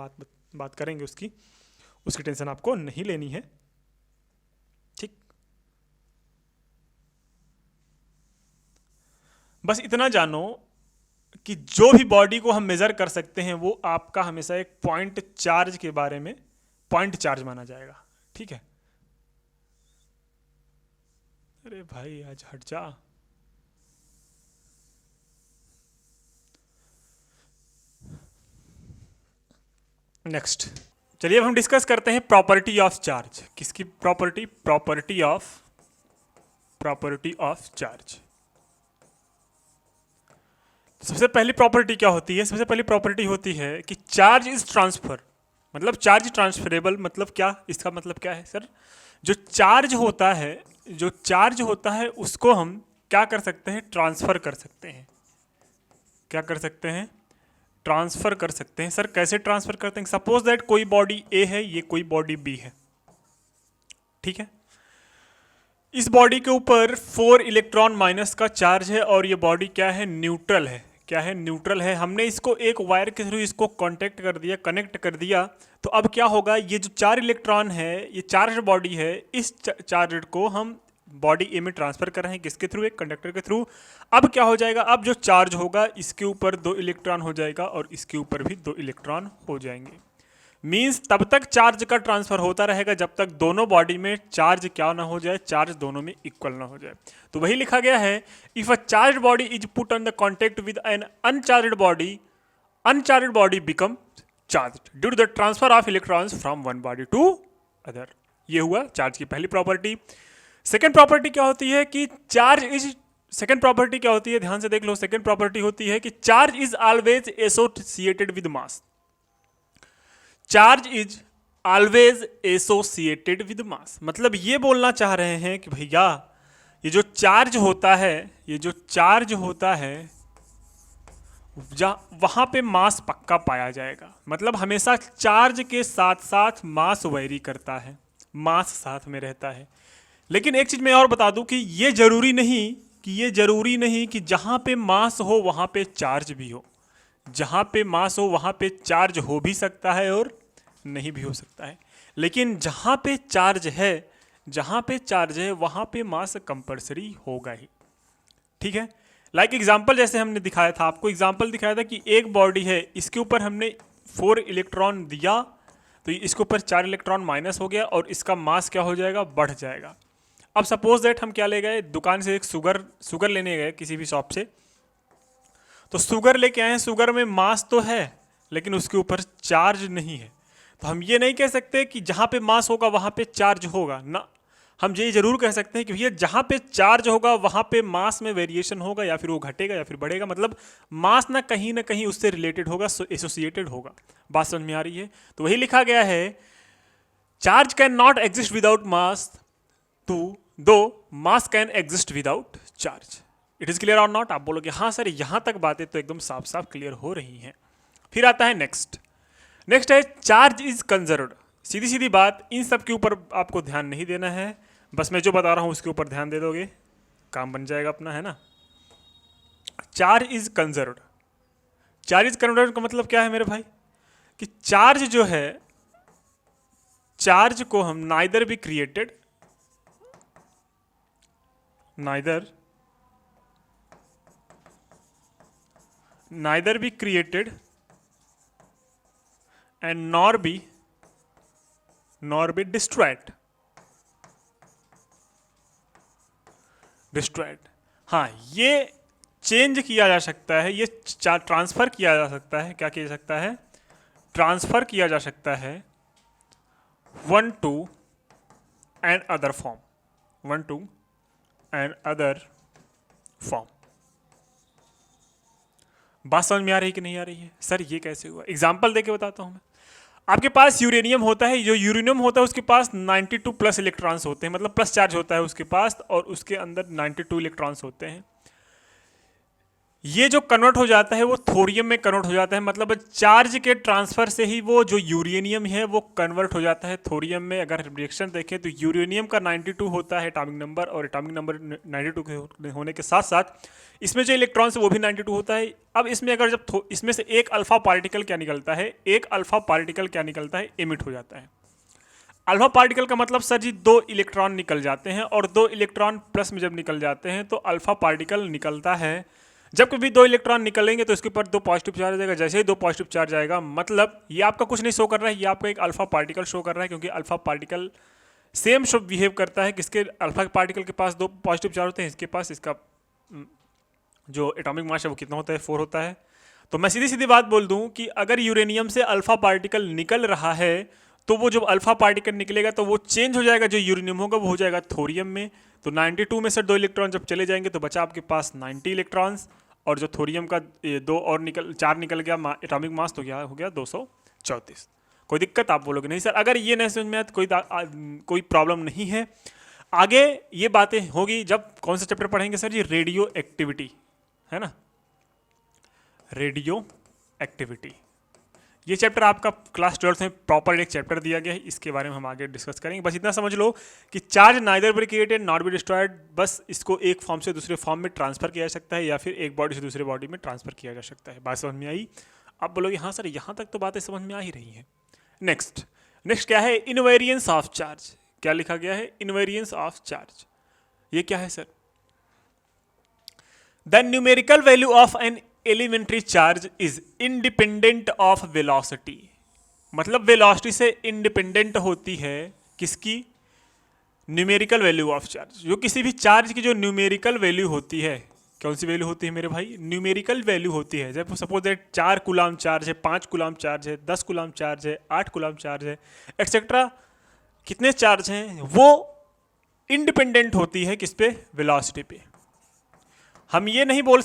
बात करेंगे उसकी टेंशन आपको नहीं लेनी है, ठीक। बस इतना जानो कि जो भी बॉडी को हम मेजर कर सकते हैं वो आपका हमेशा एक पॉइंट चार्ज के बारे में पॉइंट चार्ज माना जाएगा, ठीक है। अरे भाई आज हट जा। नेक्स्ट, चलिए अब हम डिस्कस करते हैं प्रॉपर्टी ऑफ चार्ज। किसकी प्रॉपर्टी? Property of charge. सबसे पहली प्रॉपर्टी क्या होती है? सबसे पहली प्रॉपर्टी होती है कि चार्ज इज ट्रांसफर, मतलब चार्ज ट्रांसफरेबल। मतलब क्या? इसका मतलब क्या है सर? जो चार्ज होता है उसको हम क्या कर सकते हैं? ट्रांसफर कर सकते हैं। क्या कर सकते हैं? ट्रांसफर कर सकते हैं। सर कैसे ट्रांसफर करते हैं? सपोज दैट कोई बॉडी ए है, ये कोई बॉडी बी है, ठीक है। इस बॉडी के ऊपर 4 इलेक्ट्रॉन माइनस का चार्ज है और ये बॉडी क्या है? न्यूट्रल है। क्या है? न्यूट्रल है। हमने इसको एक वायर के थ्रू इसको कनेक्ट कर दिया, तो अब क्या होगा? ये जो 4 इलेक्ट्रॉन है, ये चार्ज बॉडी है, इस चार्ज को हम बॉडी ए में ट्रांसफर कर रहे हैं। किसके थ्रू? एक कंडक्टर के थ्रू। अब क्या हो जाएगा? अब जो चार्ज होगा इसके ऊपर 2 इलेक्ट्रॉन हो जाएगा और इसके ऊपर भी 2 इलेक्ट्रॉन हो जाएंगे। मीन्स तब तक चार्ज का ट्रांसफर होता रहेगा जब तक दोनों बॉडी में चार्ज क्या ना हो जाए, चार्ज दोनों में इक्वल ना हो जाए। तो वही लिखा गया है, if a charge body is put on the contact with an uncharged body become charged due to the transfer of electrons from one body to other. ये हुआ चार्ज की पहली प्रॉपर्टी। सेकेंड प्रॉपर्टी क्या होती है कि सेकेंड प्रॉपर्टी क्या होती है? ध्यान से देख लो। सेकेंड प्रॉपर्टी होती है कि charge is always associated with mass. Charge is always associated with mass, मतलब ये बोलना चाह रहे हैं कि भैया ये जो चार्ज होता है वहां पे मास पक्का पाया जाएगा। मतलब हमेशा चार्ज के साथ साथ मास वेरी करता है, मास साथ में रहता है। लेकिन एक चीज मैं और बता दूं कि ये जरूरी नहीं कि ये जरूरी नहीं कि जहाँ पे मास हो वहाँ पे चार्ज भी हो। जहाँ पे मास हो वहाँ पे चार्ज हो भी सकता है और नहीं भी हो सकता है, लेकिन जहाँ पे चार्ज है, जहाँ पे चार्ज है वहाँ पे मास कंपलसरी होगा ही। ठीक है, लाइक एग्जाम्पल जैसे हमने दिखाया था, आपको एग्जाम्पल दिखाया था कि एक बॉडी है, इसके ऊपर हमने 4 इलेक्ट्रॉन दिया तो इसके ऊपर 4 इलेक्ट्रॉन माइनस हो गया और इसका मास क्या हो जाएगा, बढ़ जाएगा। अब सपोज दैट हम क्या ले गए, दुकान से एक शुगर लेने गए किसी भी शॉप से, तो शुगर लेके आए हैं, शुगर में मास तो है लेकिन उसके ऊपर चार्ज नहीं है। तो हम ये नहीं कह सकते कि जहाँ पे मास होगा वहाँ पे चार्ज होगा ना, हम ये जरूर कह सकते हैं कि भैया जहाँ पे चार्ज होगा वहाँ पे मास में वेरिएशन होगा, या फिर वो घटेगा या फिर बढ़ेगा, मतलब मास ना कहीं उससे रिलेटेड होगा, एसोसिएटेड होगा। बात समझ में आ रही है? तो वही लिखा गया है, charge can not exist without mass though mass can exist without charge. It is clear और नॉट? आप बोलोगे हाँ सर, यहां तक बातें तो एकदम साफ साफ क्लियर हो रही हैं। फिर आता है नेक्स्ट है चार्ज इज कंजर्व्ड। सीधी सीधी बात, इन सब के ऊपर आपको ध्यान नहीं देना है, बस मैं जो बता रहा हूं उसके ऊपर ध्यान दे दोगे, काम बन जाएगा अपना, है ना। Charge is conserved, charge is conserved का मतलब क्या है मेरे भाई, कि चार्ज जो है, चार्ज को हम neither be created, neither be created and nor be destroyed। हाँ, ये चेंज किया जा सकता है, ये ट्रांसफर किया जा सकता है। क्या किया जा सकता है? ट्रांसफर किया जा सकता है one two and other form. बात समझ में आ रही है कि नहीं आ रही है? सर ये कैसे हुआ, एग्जाम्पल देके बताता हूं मैं। आपके पास यूरेनियम होता है, जो यूरेनियम होता है उसके पास 92 प्लस इलेक्ट्रॉन्स होते हैं, मतलब प्लस चार्ज होता है उसके पास, और उसके अंदर 92 इलेक्ट्रॉन्स होते हैं। ये जो कन्वर्ट हो जाता है वो थोरियम में कन्वर्ट हो जाता है, मतलब चार्ज के ट्रांसफर से ही वो जो यूरेनियम है वो कन्वर्ट हो जाता है थोरियम में। अगर रिएक्शन देखें तो यूरेनियम का 92 होता है एटॉमिक नंबर, और एटॉमिक नंबर 92 के होने के साथ साथ इसमें जो इलेक्ट्रॉन्स है वो भी 92 होता है। अब इसमें अगर जब इसमें से एक अल्फा पार्टिकल क्या निकलता है, एमिट हो जाता है। अल्फा पार्टिकल का मतलब सर जी 2 इलेक्ट्रॉन निकल जाते हैं, और 2 इलेक्ट्रॉन प्लस में जब निकल जाते हैं तो अल्फा पार्टिकल निकलता है। जब कभी 2 इलेक्ट्रॉन निकलेंगे तो इसके ऊपर 2 पॉजिटिव चार्ज आ जाएगा। जैसे ही 2 पॉजिटिव चार्ज आएगा, मतलब ये आपका कुछ नहीं शो कर रहा है, ये आपका एक अल्फा पार्टिकल शो कर रहा है, क्योंकि alpha particle same show behave करता है। किसके? अल्फा पार्टिकल के पास 2 पॉजिटिव चार्ज होते हैं, इसके पास इसका जो एटॉमिक मास है वो कितना होता है, 4 होता है। तो मैं सीधी सीधी बात बोल दूं कि अगर यूरेनियम से अल्फा पार्टिकल निकल रहा है तो वो जब अल्फा पार्टिकल निकलेगा तो वो चेंज हो जाएगा, जो यूरेनियम होगा वो हो जाएगा थोरियम में। तो 92 में से 2 इलेक्ट्रॉन जब चले जाएंगे तो बचा आपके पास 90 इलेक्ट्रॉन्स, और जो थोरियम का 2 और 4 निकल गया एटॉमिक मास, तो क्या हो गया 234। कोई दिक्कत? आप बोलोगे नहीं सर, अगर ये नहीं समझ में आए तो कोई प्रॉब्लम नहीं है। आगे ये बातें होगी जब कौन सा चैप्टर पढ़ेंगे सर जी, रेडियो एक्टिविटी, है ना, रेडियो एक्टिविटी। ये चैप्टर आपका क्लास 12 में प्रॉपर एक चैप्टर दिया गया है, इसके बारे में हम आगे डिस्कस करेंगे। बस इतना समझ लो कि charge neither be created not be destroyed, बस इसको एक फॉर्म से दूसरे फॉर्म में ट्रांसफर किया जा सकता है, या फिर एक बॉडी से दूसरे बॉडी में ट्रांसफर किया जा सकता है। बात समझ में आई? आप बोलोगे हाँ सर, यहाँ तक तो बातें समझ में आ ही रही हैं। नेक्स्ट क्या है? Invariance of charge. क्या लिखा गया है? Invariance of charge. ये क्या है sir? The numerical value of an elementary charge is independent of velocity. मतलब वेलोसिटी से इंडिपेंडेंट होती है किसकी? Numerical value of charge. जो किसी भी चार्ज की जो न्यूमेरिकल वैल्यू होती है, कौन सी वैल्यू होती है मेरे भाई? न्यूमेरिकल वैल्यू होती है। जब सपोज दैट 4 कूलाम चार्ज है, 5 कूलाम चार्ज है, 10 कूलाम चार्ज है, 8 कूलाम चार्ज है, एक्सेट्रा कितने चार्ज हैं, वो इंडिपेंडेंट होती है किस पे? वेलोसिटी पे। हम ये नहीं बोल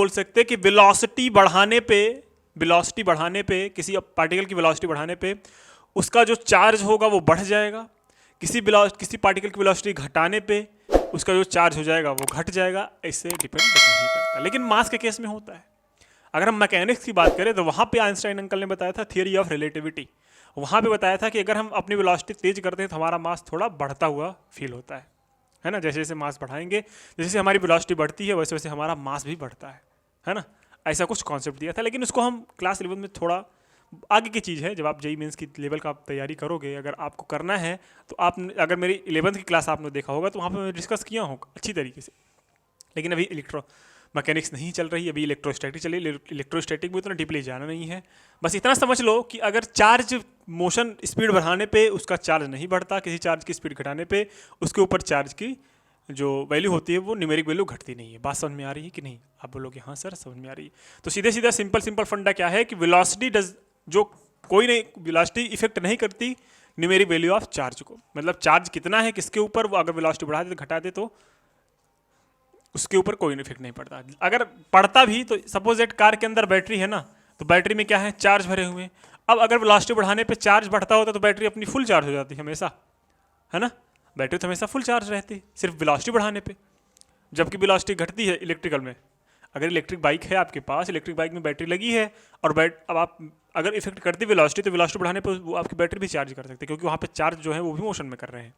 सकते कि वेलोसिटी बढ़ाने पे किसी पार्टिकल की वेलोसिटी बढ़ाने पे उसका जो चार्ज होगा वो बढ़ जाएगा, किसी पार्टिकल की वेलोसिटी घटाने पे उसका जो चार्ज हो जाएगा वो घट जाएगा। इससे डिपेंड नहीं करता, लेकिन मास के केस में होता है। अगर हम मैकेनिक्स की बात करें तो वहाँ पे आइंस्टाइन अंकल ने बताया था थियरी ऑफ रिलेटिविटी। वहाँ पे बताया था कि अगर हम अपनी वेलोसिटी तेज करते हैं तो हमारा मास थोड़ा बढ़ता हुआ फील होता है। है ना। जैसे जैसे मास बढ़ाएंगे, जैसे जैसे हमारी वेलोसिटी बढ़ती है, वैसे वैसे हमारा मास भी बढ़ता है ना। ऐसा कुछ कॉन्सेप्ट दिया था, लेकिन उसको हम क्लास 11 में थोड़ा आगे की चीज़ है। जब आप जेईई मेंस की लेवल का आप तैयारी करोगे, अगर आपको करना है तो आप, अगर मेरी 11th की क्लास आपने देखा होगा तो वहाँ पर मैं डिस्कस किया होगा अच्छी तरीके से। लेकिन अभी इलेक्ट्रो मैकेनिक्स नहीं चल रही, अभी इलेक्ट्रोस्टैटिक चली। इलेक्ट्रोस्टैटिक में उतना डीपली जाना नहीं है। बस इतना समझ लो कि अगर चार्ज मोशन स्पीड बढ़ाने पे उसका चार्ज नहीं बढ़ता, किसी चार्ज की स्पीड घटाने पे उसके ऊपर चार्ज की जो वैल्यू होती है वो न्यूमेरिक वैल्यू घटती नहीं है। बात समझ में आ रही है कि नहीं? आप बोलोगे हाँ सर समझ में आ रही है। तो सीधे सीधा सिंपल फंडा क्या है कि वेलोसिटी डज, जो कोई नहीं, वेलोसिटी इफेक्ट नहीं करती न्यूमेरिक वैल्यू ऑफ चार्ज को। मतलब चार्ज कितना है किसके ऊपर, वो अगर वेलोसिटी बढ़ा दे घटा दे तो उसके ऊपर कोई इफेक्ट नहीं पड़ता। अगर पड़ता भी तो सपोज दैट कार के अंदर बैटरी है ना, तो बैटरी में क्या है, चार्ज भरे हुए हैं। अब अगर वेलोसिटी बढ़ाने पे चार्ज बढ़ता होता तो बैटरी अपनी फुल चार्ज हो जाती हमेशा, है ना। बैटरी तो हमेशा फुल चार्ज रहती सिर्फ वेलोसिटी बढ़ाने पे, जबकि वेलोसिटी घटती है इलेक्ट्रिकल में। अगर इलेक्ट्रिक बाइक है आपके पास, इलेक्ट्रिक बाइक में बैटरी लगी है और अब आप अगर इफेक्ट करती वेलोसिटी तो वेलोसिटी बढ़ाने पर वो आपकी बैटरी भी चार्ज कर सकते हैं, क्योंकि वहाँ पे चार्ज जो है वो भी मोशन में कर रहे हैं।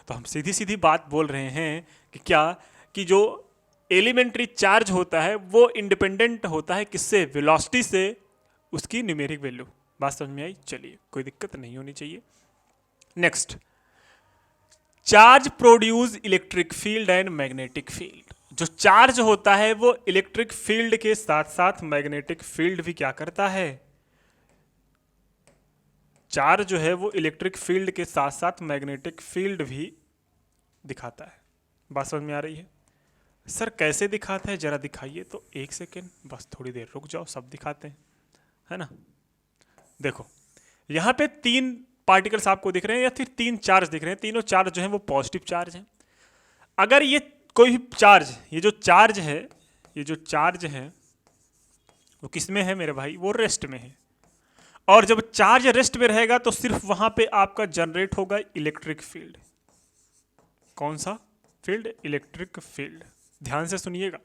तो हम सीधी सीधी बात बोल रहे हैं कि क्या, कि जो एलिमेंट्री चार्ज होता है वो इंडिपेंडेंट होता है किससे, वेलोसिटी से, उसकी न्यूमेरिक वैल्यू। बात समझ में आई? चलिए, कोई दिक्कत नहीं होनी चाहिए। Next, charge produce electric field and magnetic field. जो चार्ज होता है वो इलेक्ट्रिक फील्ड के साथ साथ मैग्नेटिक फील्ड भी क्या करता है, चार्ज जो है वो इलेक्ट्रिक फील्ड के साथ साथ मैग्नेटिक फील्ड भी दिखाता है। बात समझ में आ रही है? सर कैसे दिखाता है, जरा दिखाइए। तो एक सेकेंड, बस थोड़ी देर रुक जाओ, सब दिखाते हैं, है ना। देखो यहाँ पे 3 पार्टिकल्स आपको दिख रहे हैं या फिर 3 चार्ज दिख रहे हैं। तीनों चार्ज जो है वो पॉजिटिव चार्ज हैं। अगर ये कोई भी चार्ज, ये जो चार्ज है, ये जो चार्ज है वो किस में है मेरे भाई, वो रेस्ट में है। और जब चार्ज रेस्ट में रहेगा तो सिर्फ वहां पे आपका जनरेट होगा इलेक्ट्रिक फील्ड। कौन सा फील्ड? Electric field. ध्यान से सुनिएगा।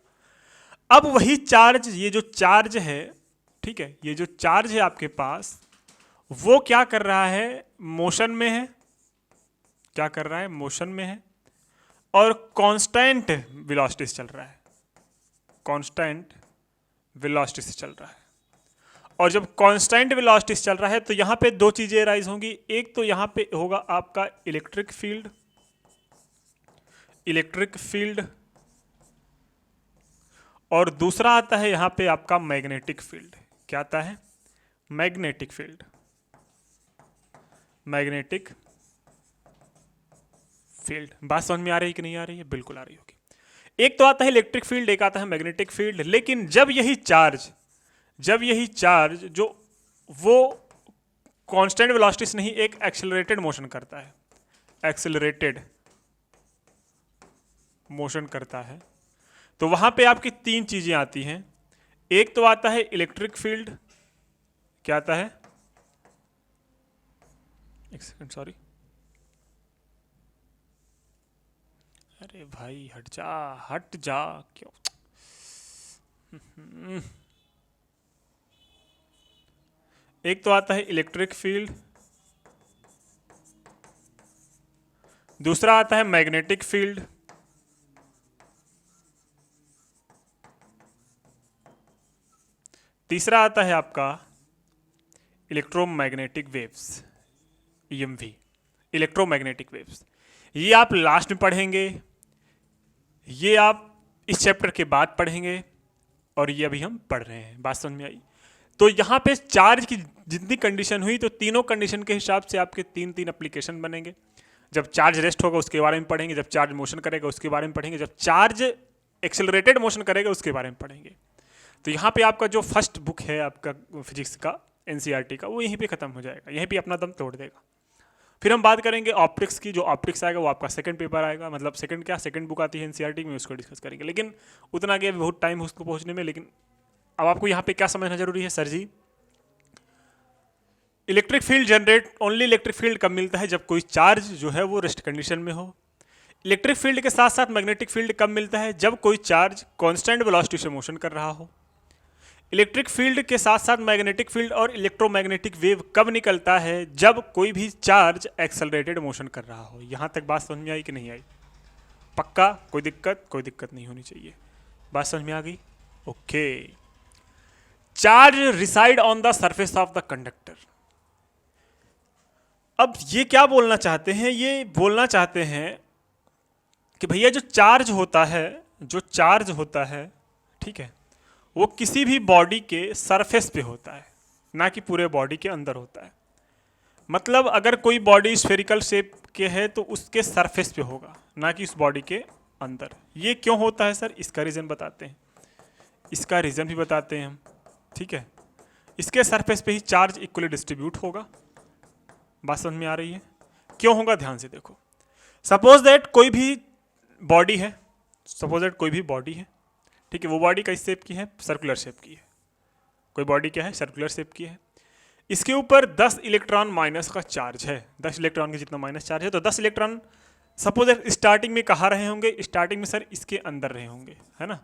अब वही चार्ज, ये जो चार्ज है, ठीक है, ये जो चार्ज है आपके पास, वो क्या कर रहा है, मोशन में है। क्या कर रहा है, मोशन में है और कांस्टेंट वेलोसिटी से चल रहा है। कांस्टेंट वेलोसिटी से चल रहा है। और जब कांस्टेंट वेलोसिटी से चल रहा है तो यहां पे 2 चीजें राइज होंगी। एक तो यहां पे होगा आपका इलेक्ट्रिक फील्ड, इलेक्ट्रिक फील्ड, और दूसरा आता है यहां पे आपका मैग्नेटिक फील्ड। क्या आता है? Magnetic field. Magnetic field. बात समझ में आ रही है कि नहीं आ रही है? बिल्कुल आ रही होगी। एक तो आता है इलेक्ट्रिक फील्ड, एक आता है मैग्नेटिक फील्ड। लेकिन जब यही चार्ज जो वो कांस्टेंट वेलोसिटी से नहीं, एक एक्सेलरेटेड मोशन करता है, एक्सेलरेटेड मोशन करता है, तो वहां पे आपकी 3 चीजें आती हैं। एक तो आता है इलेक्ट्रिक फील्ड। क्या आता है? एक सेकंड, सॉरी, अरे भाई हट जा क्यों। एक तो आता है इलेक्ट्रिक फील्ड, दूसरा आता है मैग्नेटिक फील्ड, तीसरा आता है आपका electromagnetic waves, EMV, electromagnetic waves. ये आप लास्ट में पढ़ेंगे, ये आप इस चैप्टर के बाद पढ़ेंगे, और ये अभी हम पढ़ रहे हैं। बात समझ में आई? तो यहाँ पे चार्ज की जितनी कंडीशन हुई, तो तीनों कंडीशन के हिसाब से आपके 3 एप्लीकेशन बनेंगे। जब चार्ज रेस्ट होगा उसके बारे में पढ़ेंगे, जब चार्ज मोशन करेगा उसके बारे में पढ़ेंगे, जब चार्ज एक्सेलरेटेड मोशन करेगा उसके बारे में पढ़ेंगे। तो यहाँ पे आपका जो फर्स्ट बुक है आपका फिजिक्स का, एनसीईआरटी का, वो यहीं पे खत्म हो जाएगा, यहीं पे अपना दम तोड़ देगा। फिर हम बात करेंगे ऑप्टिक्स की। जो ऑप्टिक्स आएगा वो आपका सेकंड पेपर आएगा, मतलब सेकंड बुक आती है एनसीईआरटी में, उसको डिस्कस करेंगे। लेकिन उतना आगे बहुत टाइम है उसको पहुंचने में। लेकिन अब आपको यहाँ पे क्या समझना जरूरी है, sir ji, electric field generate, only electric field कब मिलता है, जब कोई चार्ज जो है वो रेस्ट कंडीशन में हो। इलेक्ट्रिक फील्ड के साथ साथ मैग्नेटिक फील्ड कब मिलता है, जब कोई चार्ज कांस्टेंट वेलोसिटी से मोशन कर रहा हो। इलेक्ट्रिक फील्ड के साथ साथ मैग्नेटिक फील्ड और इलेक्ट्रोमैग्नेटिक वेव कब निकलता है, जब कोई भी चार्ज एक्सेलरेटेड मोशन कर रहा हो। यहां तक बात समझ में आई कि नहीं आई? पक्का? कोई दिक्कत नहीं होनी चाहिए। बात समझ में आ गई? Okay. Charge reside on the surface of the conductor. अब ये क्या बोलना चाहते हैं? ये बोलना चाहते हैं कि भैया जो चार्ज होता है, ठीक है, वो किसी भी बॉडी के सरफेस पे होता है, ना कि पूरे बॉडी के अंदर होता है। मतलब अगर कोई बॉडी स्फेरिकल शेप के है तो उसके सरफेस पे होगा, ना कि उस बॉडी के अंदर। ये क्यों होता है सर? इसका रीज़न बताते हैं, इसका रीज़न भी बताते हैं हम, ठीक है। इसके सरफेस पे ही चार्ज इक्वली डिस्ट्रीब्यूट होगा। बात समझ में आ रही है? क्यों होगा? ध्यान से देखो। सपोज दैट कोई भी बॉडी है, ठीक है, वो बॉडी किस शेप की है? सर्कुलर शेप की है। कोई बॉडी क्या है? सर्कुलर शेप की है। इसके ऊपर 10 इलेक्ट्रॉन माइनस का चार्ज है, 10 इलेक्ट्रॉन के जितना माइनस चार्ज है। तो 10 इलेक्ट्रॉन सपोज स्टार्टिंग में कहाँ रहे होंगे? स्टार्टिंग में सर इसके अंदर रहे होंगे, है ना?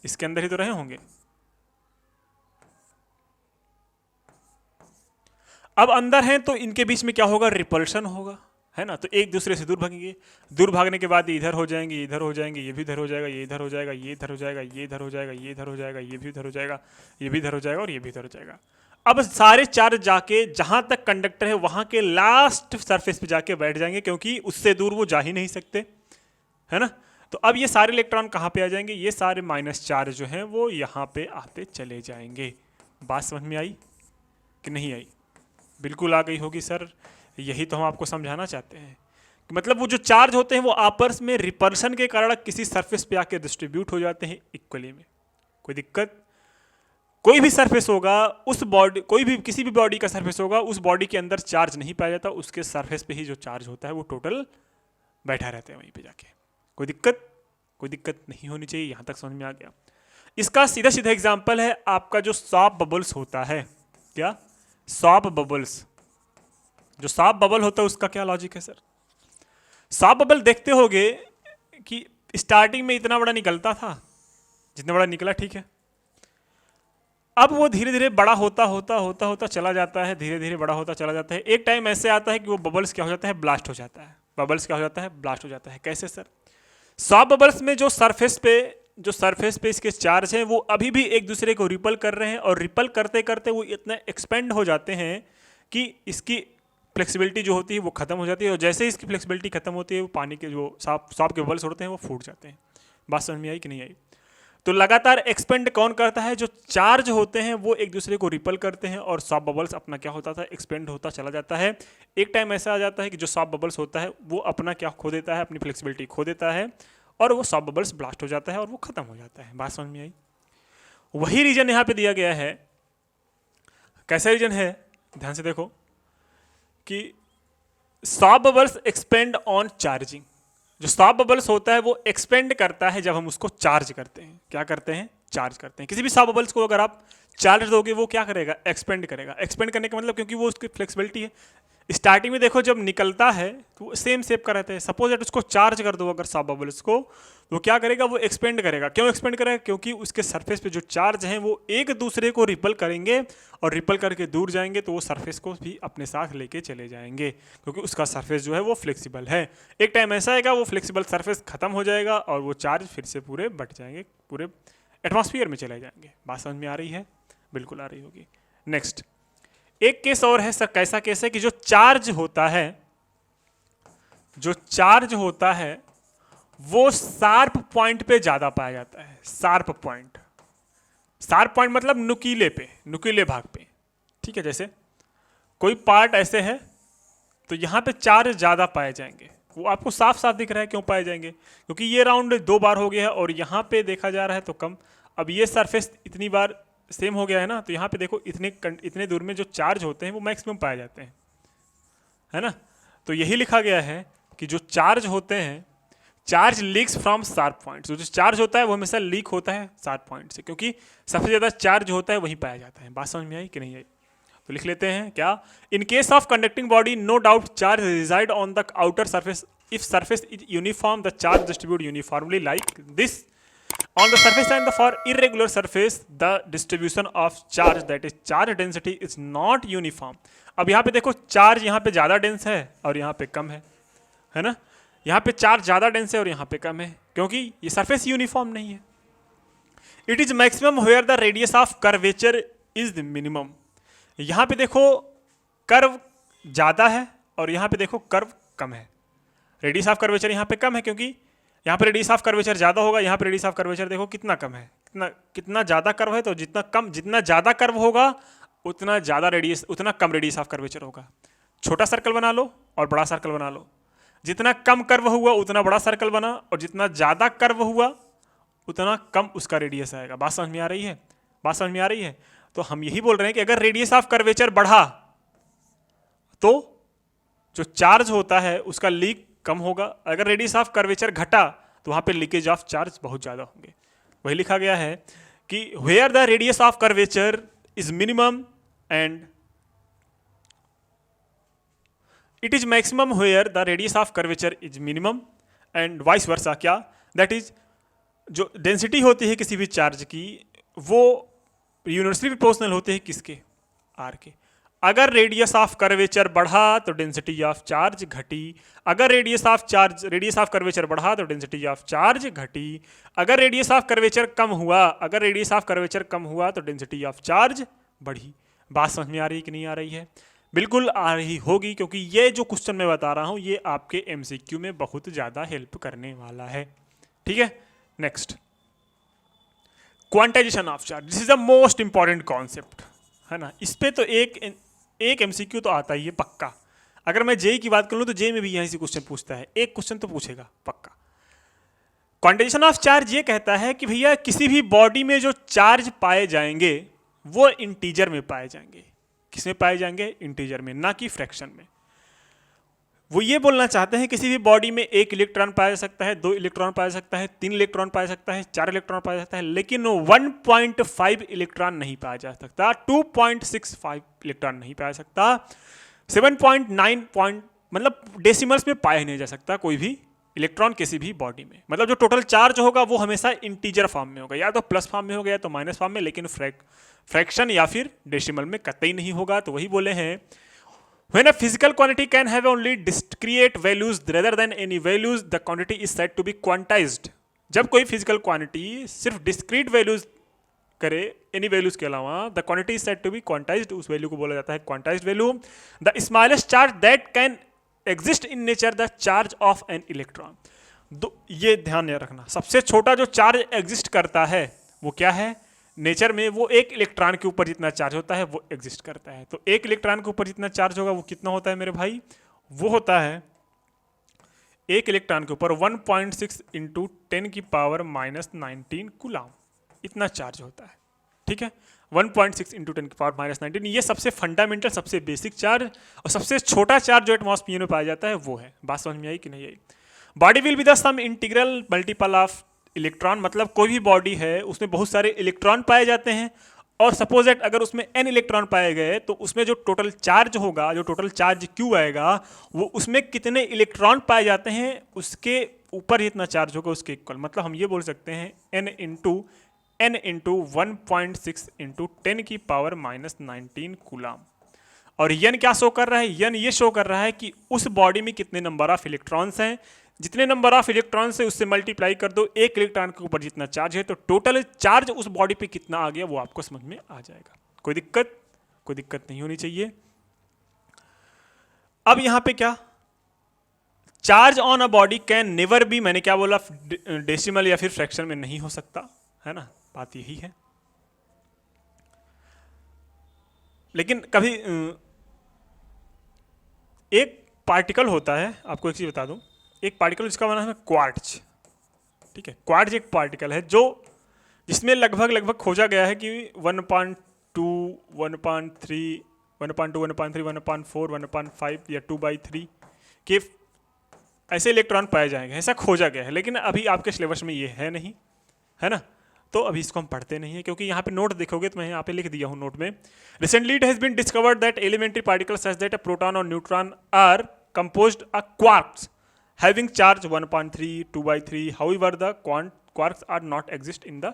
इसके अंदर ही तो रहे होंगे। अब अंदर हैं तो इनके बीच में क्या होगा? रिपल्शन होगा, है ना? तो एक दूसरे से दूर भागेंगे। दूर भागने के बाद ये इधर हो जाएंगे, इधर हो जाएंगे, ये भी इधर हो जाएगा, ये इधर हो जाएगा, ये इधर हो जाएगा, ये इधर हो जाएगा, ये इधर हो जाएगा, ये भी इधर हो जाएगा, ये भी इधर हो जाएगा और ये भी इधर हो जाएगा। अब सारे चार्ज जाके जहां तक कंडक्टर है वहां के लास्ट सरफेस पे जाके बैठ जाएंगे, क्योंकि उससे दूर वो जा ही नहीं सकते, है ना? तो अब ये सारे इलेक्ट्रॉन कहाँ पे आ जाएंगे? ये सारे माइनस चार्ज जो हैं वो यहाँ पे आते चले जाएंगे। बात समझ में आई कि नहीं आई? बिल्कुल आ गई होगी सर। यही तो हम आपको समझाना चाहते हैं कि मतलब वो जो चार्ज होते हैं वो आपस में रिपल्शन के कारण किसी सरफेस पे आके डिस्ट्रीब्यूट हो जाते हैं इक्वली में। कोई दिक्कत? कोई भी सरफेस होगा, उस बॉडी, कोई भी किसी भी बॉडी का सरफेस होगा, उस बॉडी के अंदर चार्ज नहीं पाया जाता, उसके सरफेस पे ही जो चार्ज होता है वो टोटल बैठा रहता है वहीं पे जाके। कोई दिक्कत? कोई दिक्कत नहीं होनी चाहिए। यहाँ तक समझ में आ गया? इसका सीधा सीधा एग्जाम्पल है आपका जो सॉप बबल्स होता है। क्या? Shop bubbles. जो सॉप बबल होता है उसका क्या लॉजिक है सर? सॉप बबल देखते होगे कि स्टार्टिंग में इतना बड़ा निकलता था, जितना बड़ा निकला, ठीक है। अब वो धीरे धीरे बड़ा होता होता होता होता चला जाता है, धीरे धीरे बड़ा होता चला जाता है। एक टाइम ऐसे आता है कि वो बबल्स क्या हो जाता है? ब्लास्ट हो जाता है। बबल्स क्या हो जाता है? ब्लास्ट हो जाता है। कैसे सर? सॉप बबल्स में जो सरफेस पे इसके चार्ज हैं वो अभी भी एक दूसरे को रिपल कर रहे हैं, और रिपल करते करते वो इतना एक्सपेंड हो जाते हैं कि इसकी फ्लेक्सिबिलिटी जो होती है वो खत्म हो जाती है, और जैसे ही इसकी फ्लेक्सिबिलिटी खत्म होती है वो पानी के जो सॉप के बबल्स होते हैं वो फूट जाते हैं। बात समझ में आई कि नहीं आई? तो लगातार एक्सपेंड कौन करता है? जो चार्ज होते हैं वो एक दूसरे को रिपल करते हैं, और सॉप बबल्स अपना क्या होता था? एक्सपेंड होता चला जाता है। एक टाइम ऐसा आ जाता है कि जो सॉप बबल्स होता है वो अपना क्या खो देता है? अपनी फ्लेक्सिबिलिटी खो देता है, और वो सॉप बबल्स ब्लास्ट हो जाता है और वो खत्म हो जाता है। बात समझ में आई? वही रीजन यहाँ पे दिया गया है। कैसा रीजन है? ध्यान से देखो कि shop bubbles expand on charging. जो सॉप बबल्स होता है वो एक्सपेंड करता है जब हम उसको चार्ज करते हैं। क्या करते हैं? चार्ज करते हैं। किसी भी सॉप बबल्स को अगर आप चार्ज दोगे वो क्या करेगा? एक्सपेंड करेगा। एक्सपेंड करने का मतलब, क्योंकि वो उसकी फ्लेक्सिबिलिटी है। स्टार्टिंग में देखो जब निकलता है तो सेम शेप का रहता है। सपोज दैट उसको चार्ज कर दो अगर सॉप बबल्स को, वो क्या करेगा? वो एक्सपेंड करेगा। क्यों एक्सपेंड करेगा? क्योंकि उसके सरफेस पे जो चार्ज हैं वो एक दूसरे को रिपल करेंगे, और रिपल करके दूर जाएंगे तो वो सरफेस को भी अपने साथ लेके चले जाएंगे, क्योंकि उसका सरफेस जो है वो फ्लेक्सिबल है। एक टाइम ऐसा आएगा वो फ्लेक्सिबल सरफेस खत्म हो जाएगा और वो चार्ज फिर से पूरे बट जाएंगे, पूरे एटमॉस्फेयर में चले जाएंगे। बात समझ में आ रही है? बिल्कुल आ रही होगी। नेक्स्ट एक केस और है सर। कैसा केस है कि जो चार्ज होता है वो शार्प पॉइंट पे ज्यादा पाया जाता है। शार्प पॉइंट मतलब नुकीले भाग पे, ठीक है। जैसे कोई पार्ट ऐसे है तो यहां पे चार्ज ज्यादा पाए जाएंगे। वो आपको साफ साफ दिख रहा है क्यों पाए जाएंगे? क्योंकि ये राउंड 2 बार हो गया है और यहां पे देखा जा रहा है तो कम। अब ये सरफेस इतनी बार सेम हो गया है ना, तो यहाँ पे देखो इतने दूर में जो चार्ज होते हैं वो मैक्सिमम पाए जाते हैं, है ना। तो यही लिखा गया है कि जो चार्ज होते हैं, charge leaks from sharp points. जो चार्ज होता है वो हमेशा लीक होता है शार्प पॉइंट से, क्योंकि सबसे ज़्यादा चार्ज होता है वहीं पाया जाता है। बात समझ में आई कि नहीं आई? तो लिख लेते हैं क्या? In case of conducting body no doubt charge reside on the outer surface. If surface is uniform the charge distribute uniformly like this on the surface, and for irregular surface the distribution of charge, that is charge density, is not uniform. अब यहाँ पे देखो charge यहाँ पे ज़्यादा dense है और यहाँ पे कम है ना। यहाँ पे चार्ज ज़्यादा डेंस है और यहाँ पे कम है, क्योंकि ये सरफेस यूनिफॉर्म नहीं है। It is maximum where the radius of curvature is the minimum. यहाँ पे देखो कर्व ज़्यादा है और यहाँ पे देखो कर्व कम है। रेडियस ऑफ कर्वेचर यहाँ पे कम है क्योंकि यहाँ पे रेडियस ऑफ कर्वेचर ज़्यादा होगा, यहाँ पे रेडियस ऑफ कर्वेचर देखो कितना कम है, कितना ज़्यादा कर्व है, तो जितना ज़्यादा कर्व होगा उतना कम रेडियस ऑफ कर्वेचर होगा। छोटा सर्कल बना लो और बड़ा सर्कल बना लो, जितना कम कर्व हुआ उतना बड़ा सर्कल बना, और जितना ज़्यादा कर्व हुआ उतना कम उसका रेडियस आएगा। बात समझ में आ रही है? बात समझ में आ रही है? तो हम यही बोल रहे हैं कि अगर रेडियस ऑफ कर्वेचर बढ़ा तो जो चार्ज होता है उसका लीक कम होगा, अगर रेडियस ऑफ कर्वेचर घटा तो वहां पे लीकेज ऑफ चार्ज बहुत ज़्यादा होंगे। वही लिखा गया है कि where the radius of curvature is minimum and it is maximum where the radius of curvature is minimum and vice versa. क्या? दैट इज जो डेंसिटी होती है किसी भी चार्ज की वो यूनिवर्सली प्रोपोर्शनल होते हैं किसके? आर के। अगर रेडियस ऑफ कर्वेचर बढ़ा तो डेंसिटी ऑफ चार्ज घटी, अगर रेडियस ऑफ कर्वेचर बढ़ा तो डेंसिटी ऑफ चार्ज घटी, अगर रेडियस ऑफ कर्वेचर कम हुआ तो डेंसिटी ऑफ चार्ज बढ़ी। बात समझ में आ रही कि नहीं आ रही है? बिल्कुल आ रही होगी, क्योंकि ये जो क्वेश्चन मैं बता रहा हूं ये आपके एमसीक्यू में बहुत ज़्यादा हेल्प करने वाला है। ठीक है, next, quantization of charge. This is the most important concept, है ना। इस पे तो एक एमसीक्यू तो आता ही है पक्का। अगर मैं जेई की बात करूं तो जेई में भी यहीं से क्वेश्चन पूछता है, एक क्वेश्चन तो पूछेगा पक्का। क्वांटाइजेशन ऑफ चार्ज ये कहता है कि भैया किसी भी बॉडी में जो चार्ज पाए जाएंगे वो इंटीजर में पाए जाएंगे। किसमें पाए जाएंगे? इंटीजर में, ना कि फ्रैक्शन में। वो ये बोलना चाहते हैं किसी भी बॉडी में 1 इलेक्ट्रॉन पाया जा सकता है, 2 इलेक्ट्रॉन पाया जा सकता है, 3 इलेक्ट्रॉन पाया जा सकता है, 4 इलेक्ट्रॉन पाया जा सकता है, लेकिन 1.5 इलेक्ट्रॉन नहीं पाया जा सकता, 2.65 इलेक्ट्रॉन नहीं पाया जा सकता, 7.9 मतलब डेसिमल्स में पाया नहीं जा सकता कोई भी इलेक्ट्रॉन किसी भी बॉडी में। मतलब जो टोटल चार्ज होगा वो हमेशा इंटीजर फॉर्म में होगा, या तो प्लस फॉर्म में होगा या तो माइनस फॉर्म में, लेकिन फ्रैक्शन या फिर डेसिमल में कतई नहीं होगा। तो वही बोले हैं when a physical quantity can have only discrete values rather than any values, the quantity is said to be quantized। जब कोई physical quantity सिर्फ discrete values करे, any values के अलावा, the quantity is said to be quantized, उस value को बोला जाता है quantized value। the smallest charge that can exist in nature, the charge of an electron। ये ध्यान रखना, सबसे छोटा जो चार्ज एग्जिस्ट करता है वो क्या है नेचर में? वो 1 इलेक्ट्रॉन के ऊपर जितना चार्ज होता है वो एग्जिस्ट करता है। तो 1 इलेक्ट्रॉन के ऊपर जितना चार्ज होगा वो कितना होता है मेरे भाई? वो होता है 1 इलेक्ट्रॉन के ऊपर 1.6 इंटू 10 की पावर माइनस 19 कूलम, इतना चार्ज होता है। ठीक है, 1.6 इंटू 10 की पावर माइनस 19, ये सबसे फंडामेंटल, सबसे बेसिक चार्ज और सबसे छोटा चार्ज जो एटमॉस्फेयर में पाया जाता है वो है। बात समझ में आई कि नहीं आई? Body will be the sum integral multiple of electron, मतलब कोई भी बॉडी है उसमें बहुत सारे इलेक्ट्रॉन पाए जाते हैं, और सपोज दैट अगर उसमें n इलेक्ट्रॉन पाए गए तो उसमें जो टोटल चार्ज होगा, जो टोटल चार्ज Q आएगा, वो उसमें कितने इलेक्ट्रॉन पाए जाते हैं उसके ऊपर जितना चार्ज होगा उसके इक्वल। मतलब हम ये बोल सकते हैं n इंटू 1.6 इंटू 10 की पावर माइनस 19 कूलम। और यन क्या शो कर रहा है? यन ये शो कर रहा है कि उस बॉडी में कितने नंबर ऑफ इलेक्ट्रॉन्स हैं, जितने नंबर ऑफ इलेक्ट्रॉन से उससे मल्टीप्लाई कर दो 1 इलेक्ट्रॉन के ऊपर जितना चार्ज है, तो टोटल चार्ज उस बॉडी पे कितना आ गया वो आपको समझ में आ जाएगा। कोई दिक्कत नहीं होनी चाहिए। अब यहां पे क्या, charge on a body can never be, मैंने क्या बोला, डेसिमल या फिर फ्रैक्शन में नहीं हो सकता, है ना, बात यही है। लेकिन कभी एक पार्टिकल होता है, आपको एक चीज बता दूं, एक पार्टिकल जिसका नाम है क्वार्ट्ज। ठीक है, क्वार्ट्ज एक पार्टिकल है जो जिसमें लगभग खोजा गया है कि 1.2, 1.3, 1.4, 1.5 या 2/3 के ऐसे इलेक्ट्रॉन पाए जाएंगे, ऐसा खोजा गया है। लेकिन अभी आपके सिलेबस में ये है नहीं, है ना, तो अभी इसको हम पढ़ते नहीं है, क्योंकि यहाँ पे नोट देखोगे तो मैं यहाँ पे लिख दिया हूँ नोट में, recently it has been discovered that elementary particles such that a proton और neutron are composed a quarks having charge 1.3, 2/3, however the quarks are not exist in the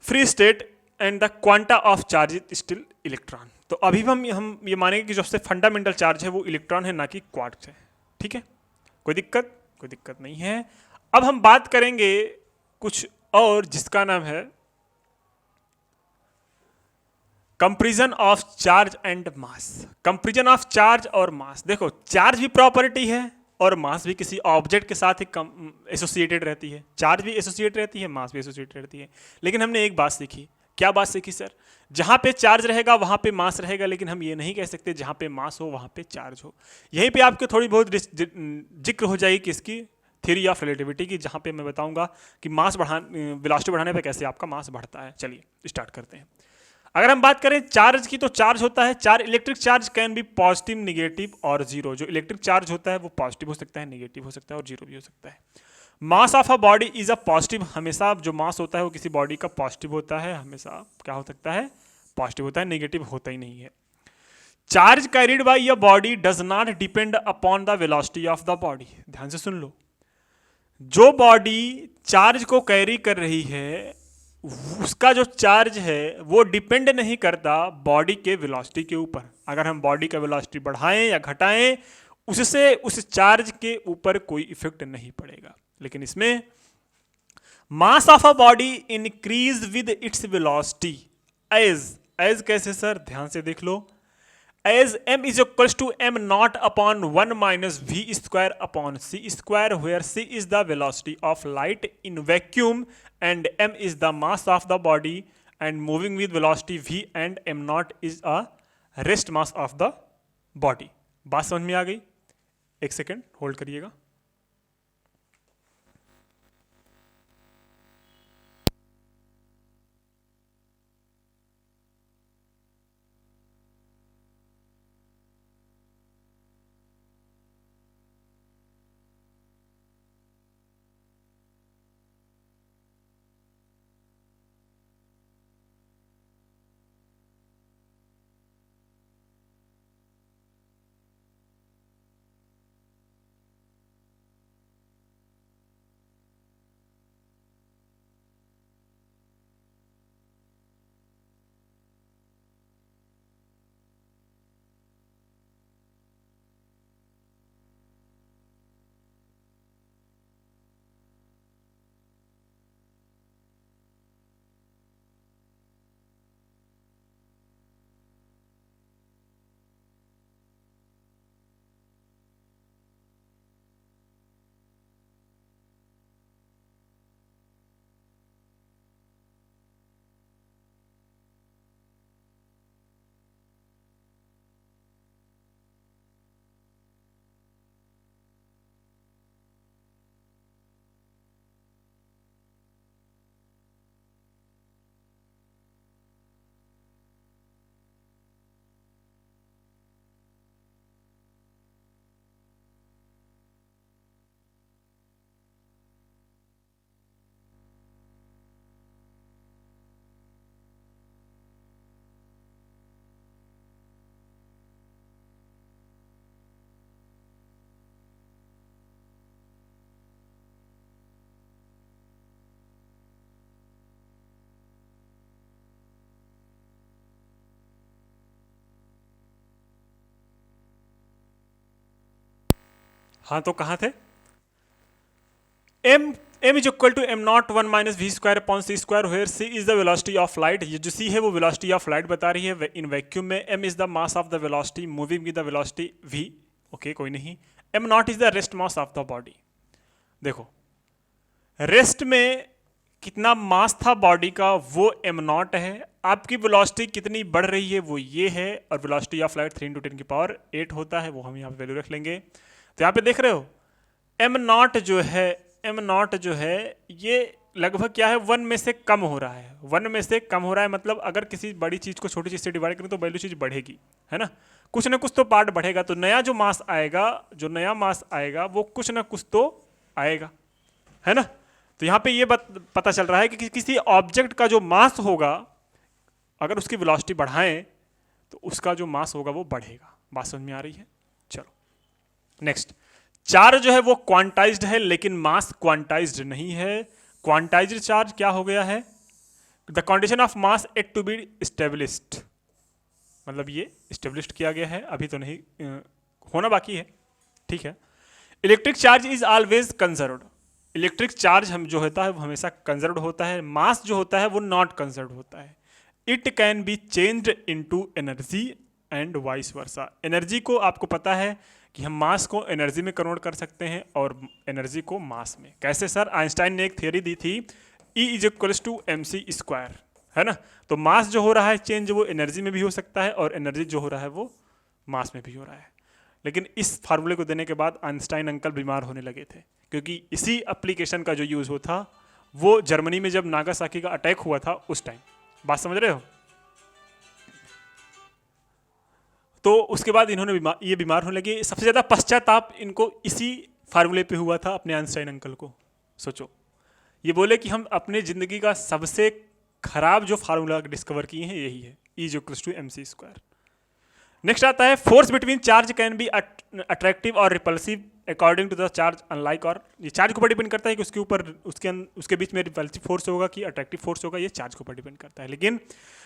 free state and the quanta of charge is still electron। तो अभी हम ये मानेंगे कि जो सबसे fundamental charge है वो इलेक्ट्रॉन है, ना कि क्वार्क्स है। ठीक है, कोई दिक्कत नहीं है। अब हम बात करेंगे कुछ और जिसका नाम है comparison of charge and mass. Comparison of charge और मास, देखो चार्ज भी प्रॉपर्टी है और मास भी किसी ऑब्जेक्ट के साथ ही एसोसिएटेड रहती है। चार्ज भी एसोसिएट रहती है, मास भी एसोसिएट रहती है। लेकिन हमने एक बात सीखी, क्या बात सीखी सर? जहां पे चार्ज रहेगा वहां पे मास रहेगा, लेकिन हम ये नहीं कह सकते जहां पे मास हो वहां पे चार्ज हो। यहीं पे आपको थोड़ी बहुत जिक्र हो जाएगी किसकी, थ्योरी ऑफ रिलेटिविटी की, जहां पे मैं बताऊंगा कि मास वेलोसिटी बढ़ाने पे कैसे आपका मास बढ़ता है। चलिए स्टार्ट करते हैं। अगर हम बात करें चार्ज की, तो चार्ज होता है चार electric charge can B positive, negative और जीरो। जो इलेक्ट्रिक चार्ज होता है वो पॉजिटिव हो सकता है, निगेटिव हो सकता है और जीरो भी हो सकता है। मास of a body is a positive, हमेशा जो मास होता है वो किसी बॉडी का पॉजिटिव होता है, हमेशा क्या हो सकता है, पॉजिटिव होता है, नेगेटिव होता ही नहीं है। Charge carried by a body does not depend upon the velocity of the body. ध्यान से सुन लो, जो बॉडी चार्ज को कैरी कर रही है उसका जो चार्ज है वो डिपेंड नहीं करता बॉडी के वेलोसिटी के ऊपर। अगर हम बॉडी का वेलोसिटी बढ़ाएं या घटाएं, उससे उस चार्ज के ऊपर कोई इफेक्ट नहीं पड़ेगा। लेकिन इसमें mass of a body increase with its velocity as कैसे सर? ध्यान से देख लो, as m is equals to m naught upon 1 minus v square upon c square, where c is the velocity of light in vacuum and m is the mass of the body and moving with velocity v and m naught is a rest mass of the body। बात समझ में आ गई? एक second hold करिएगा। हाँ तो कहाँ थे? m is equal to m not 1 minus V square upon C square, where c is the velocity of light. ये जो c है वो वेलोसिटी ऑफ लाइट बता रही है इन वैक्यूम में। m is the mass of the velocity moving with the velocity v। Okay कोई नहीं। m not is the rest mass of the body. देखो रेस्ट में कितना मास था बॉडी का वो m नॉट है। आपकी वेलोसिटी कितनी बढ़ रही है वो ये है, और वेलोसिटी ऑफ लाइट 3 इंटू 10 की पावर 8 होता है, वो हम यहाँ पे वैल्यू रख लेंगे। तो यहाँ पे देख रहे हो m नॉट जो है ये लगभग क्या है, 1 में से कम हो रहा है। 1 में से कम हो रहा है मतलब अगर किसी बड़ी चीज़ को छोटी चीज़ से डिवाइड करें तो वैल्यू चीज़ बढ़ेगी, है ना, कुछ ना कुछ तो पार्ट बढ़ेगा। तो नया जो मास आएगा वो कुछ ना कुछ तो आएगा, है ना। तो यहाँ पे ये पता चल रहा है कि किसी ऑब्जेक्ट का जो मास होगा अगर उसकी वेलोसिटी बढ़ाएं तो उसका जो मास होगा वो बढ़ेगा। बात समझ में आ रही है? चलो नेक्स्ट। चार्ज जो है वो क्वांटाइज्ड है लेकिन मास क्वांटाइज्ड नहीं है। क्वांटाइज्ड चार्ज क्या हो गया है? The condition of mass at to be established, मतलब ये एस्टेब्लिश्ड किया गया है, अभी तो नहीं होना बाकी है, ठीक है। Electric charge is always conserved. Electric charge हम जो होता है वो हमेशा कंजर्व्ड होता है। मास जो होता है वो नॉट कंजर्व्ड होता है। It can be changed into energy and vice versa. Energy को आपको पता है कि हम मास को एनर्जी में कन्वर्ट कर सकते हैं और एनर्जी को मास में। कैसे सर? आइंस्टाइन ने एक थियरी दी थी, E is equals to mc square, है ना। तो मास जो हो रहा है चेंज वो एनर्जी में भी हो सकता है और एनर्जी जो हो रहा है वो मास में भी हो रहा है। लेकिन इस फार्मूले को देने के बाद आइंस्टाइन अंकल बीमार होने लगे थे, क्योंकि इसी एप्लीकेशन का जो यूज़ होता वो जर्मनी में जब नागासाकी का अटैक हुआ था उस टाइम। बात समझ रहे हो? तो उसके बाद इन्होंने ये बीमार होने लगे। सबसे ज़्यादा पश्चाताप इनको इसी फार्मूले पे हुआ था, अपने आइंस्टाइन अंकल को। सोचो, ये बोले कि हम अपने ज़िंदगी का सबसे खराब जो फार्मूला डिस्कवर किए हैं यही है, E is equals to mc square. Next आता है force between charge can be attractive और repulsive according to the charge unlike. और ये चार्ज के ऊपर डिपेंड करता है कि उसके ऊपर उसके बीच में रिपल्सिव फोर्स होगा कि अट्रैक्टिव फोर्स होगा, ये चार्ज के ऊपर डिपेंड करता है। लेकिन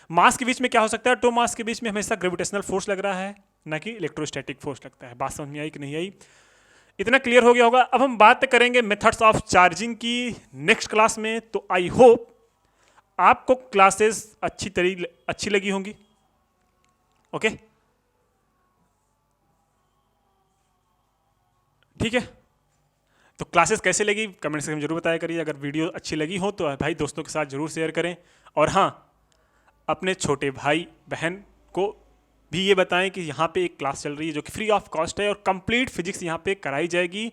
मास के बीच में क्या हो सकता है? टू मास के बीच में हमेशा ग्रेविटेशनल फोर्स लग रहा है, ना कि इलेक्ट्रोस्टैटिक फोर्स लगता है। बात समझ में आई कि नहीं आई? इतना क्लियर हो गया होगा। अब हम बात करेंगे मेथड्स ऑफ चार्जिंग की नेक्स्ट क्लास में। तो आई होप आपको क्लासेस अच्छी लगी होंगी। ओके, ठीक है। तो क्लासेस कैसे लगी कमेंट सेक्शन में जरूर बताया करिए। अगर वीडियो अच्छी लगी हो तो भाई दोस्तों के साथ जरूर शेयर करें। और हाँ, अपने छोटे भाई बहन को भी ये बताएं कि यहाँ पे एक क्लास चल रही है जो कि फ्री ऑफ कॉस्ट है और कंप्लीट फिजिक्स यहाँ पे कराई जाएगी।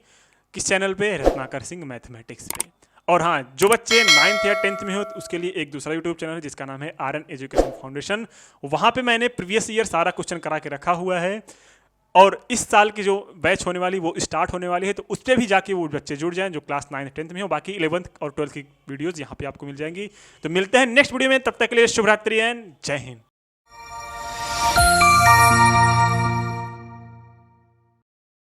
किस चैनल पे? रत्नाकर सिंह मैथमेटिक्स पे। और हाँ, जो बच्चे 9th या 10th में हो तो उसके लिए एक दूसरा यूट्यूब चैनल है जिसका नाम है RN एजुकेशन फाउंडेशन। वहाँ पे मैंने प्रीवियस ईयर सारा क्वेश्चन करा के रखा हुआ है और इस साल की जो बैच होने वाली वो स्टार्ट होने वाली है, तो उस पर भी जाके वो बच्चे जुड़ जाएं जो क्लास 9th 10th में हो। बाकी 11th और 12th की वीडियोज़ यहाँ पे आपको मिल जाएंगी। तो मिलते हैं नेक्स्ट वीडियो में, तब तक के लिए शुभ रात्रि एंड जय हिंद।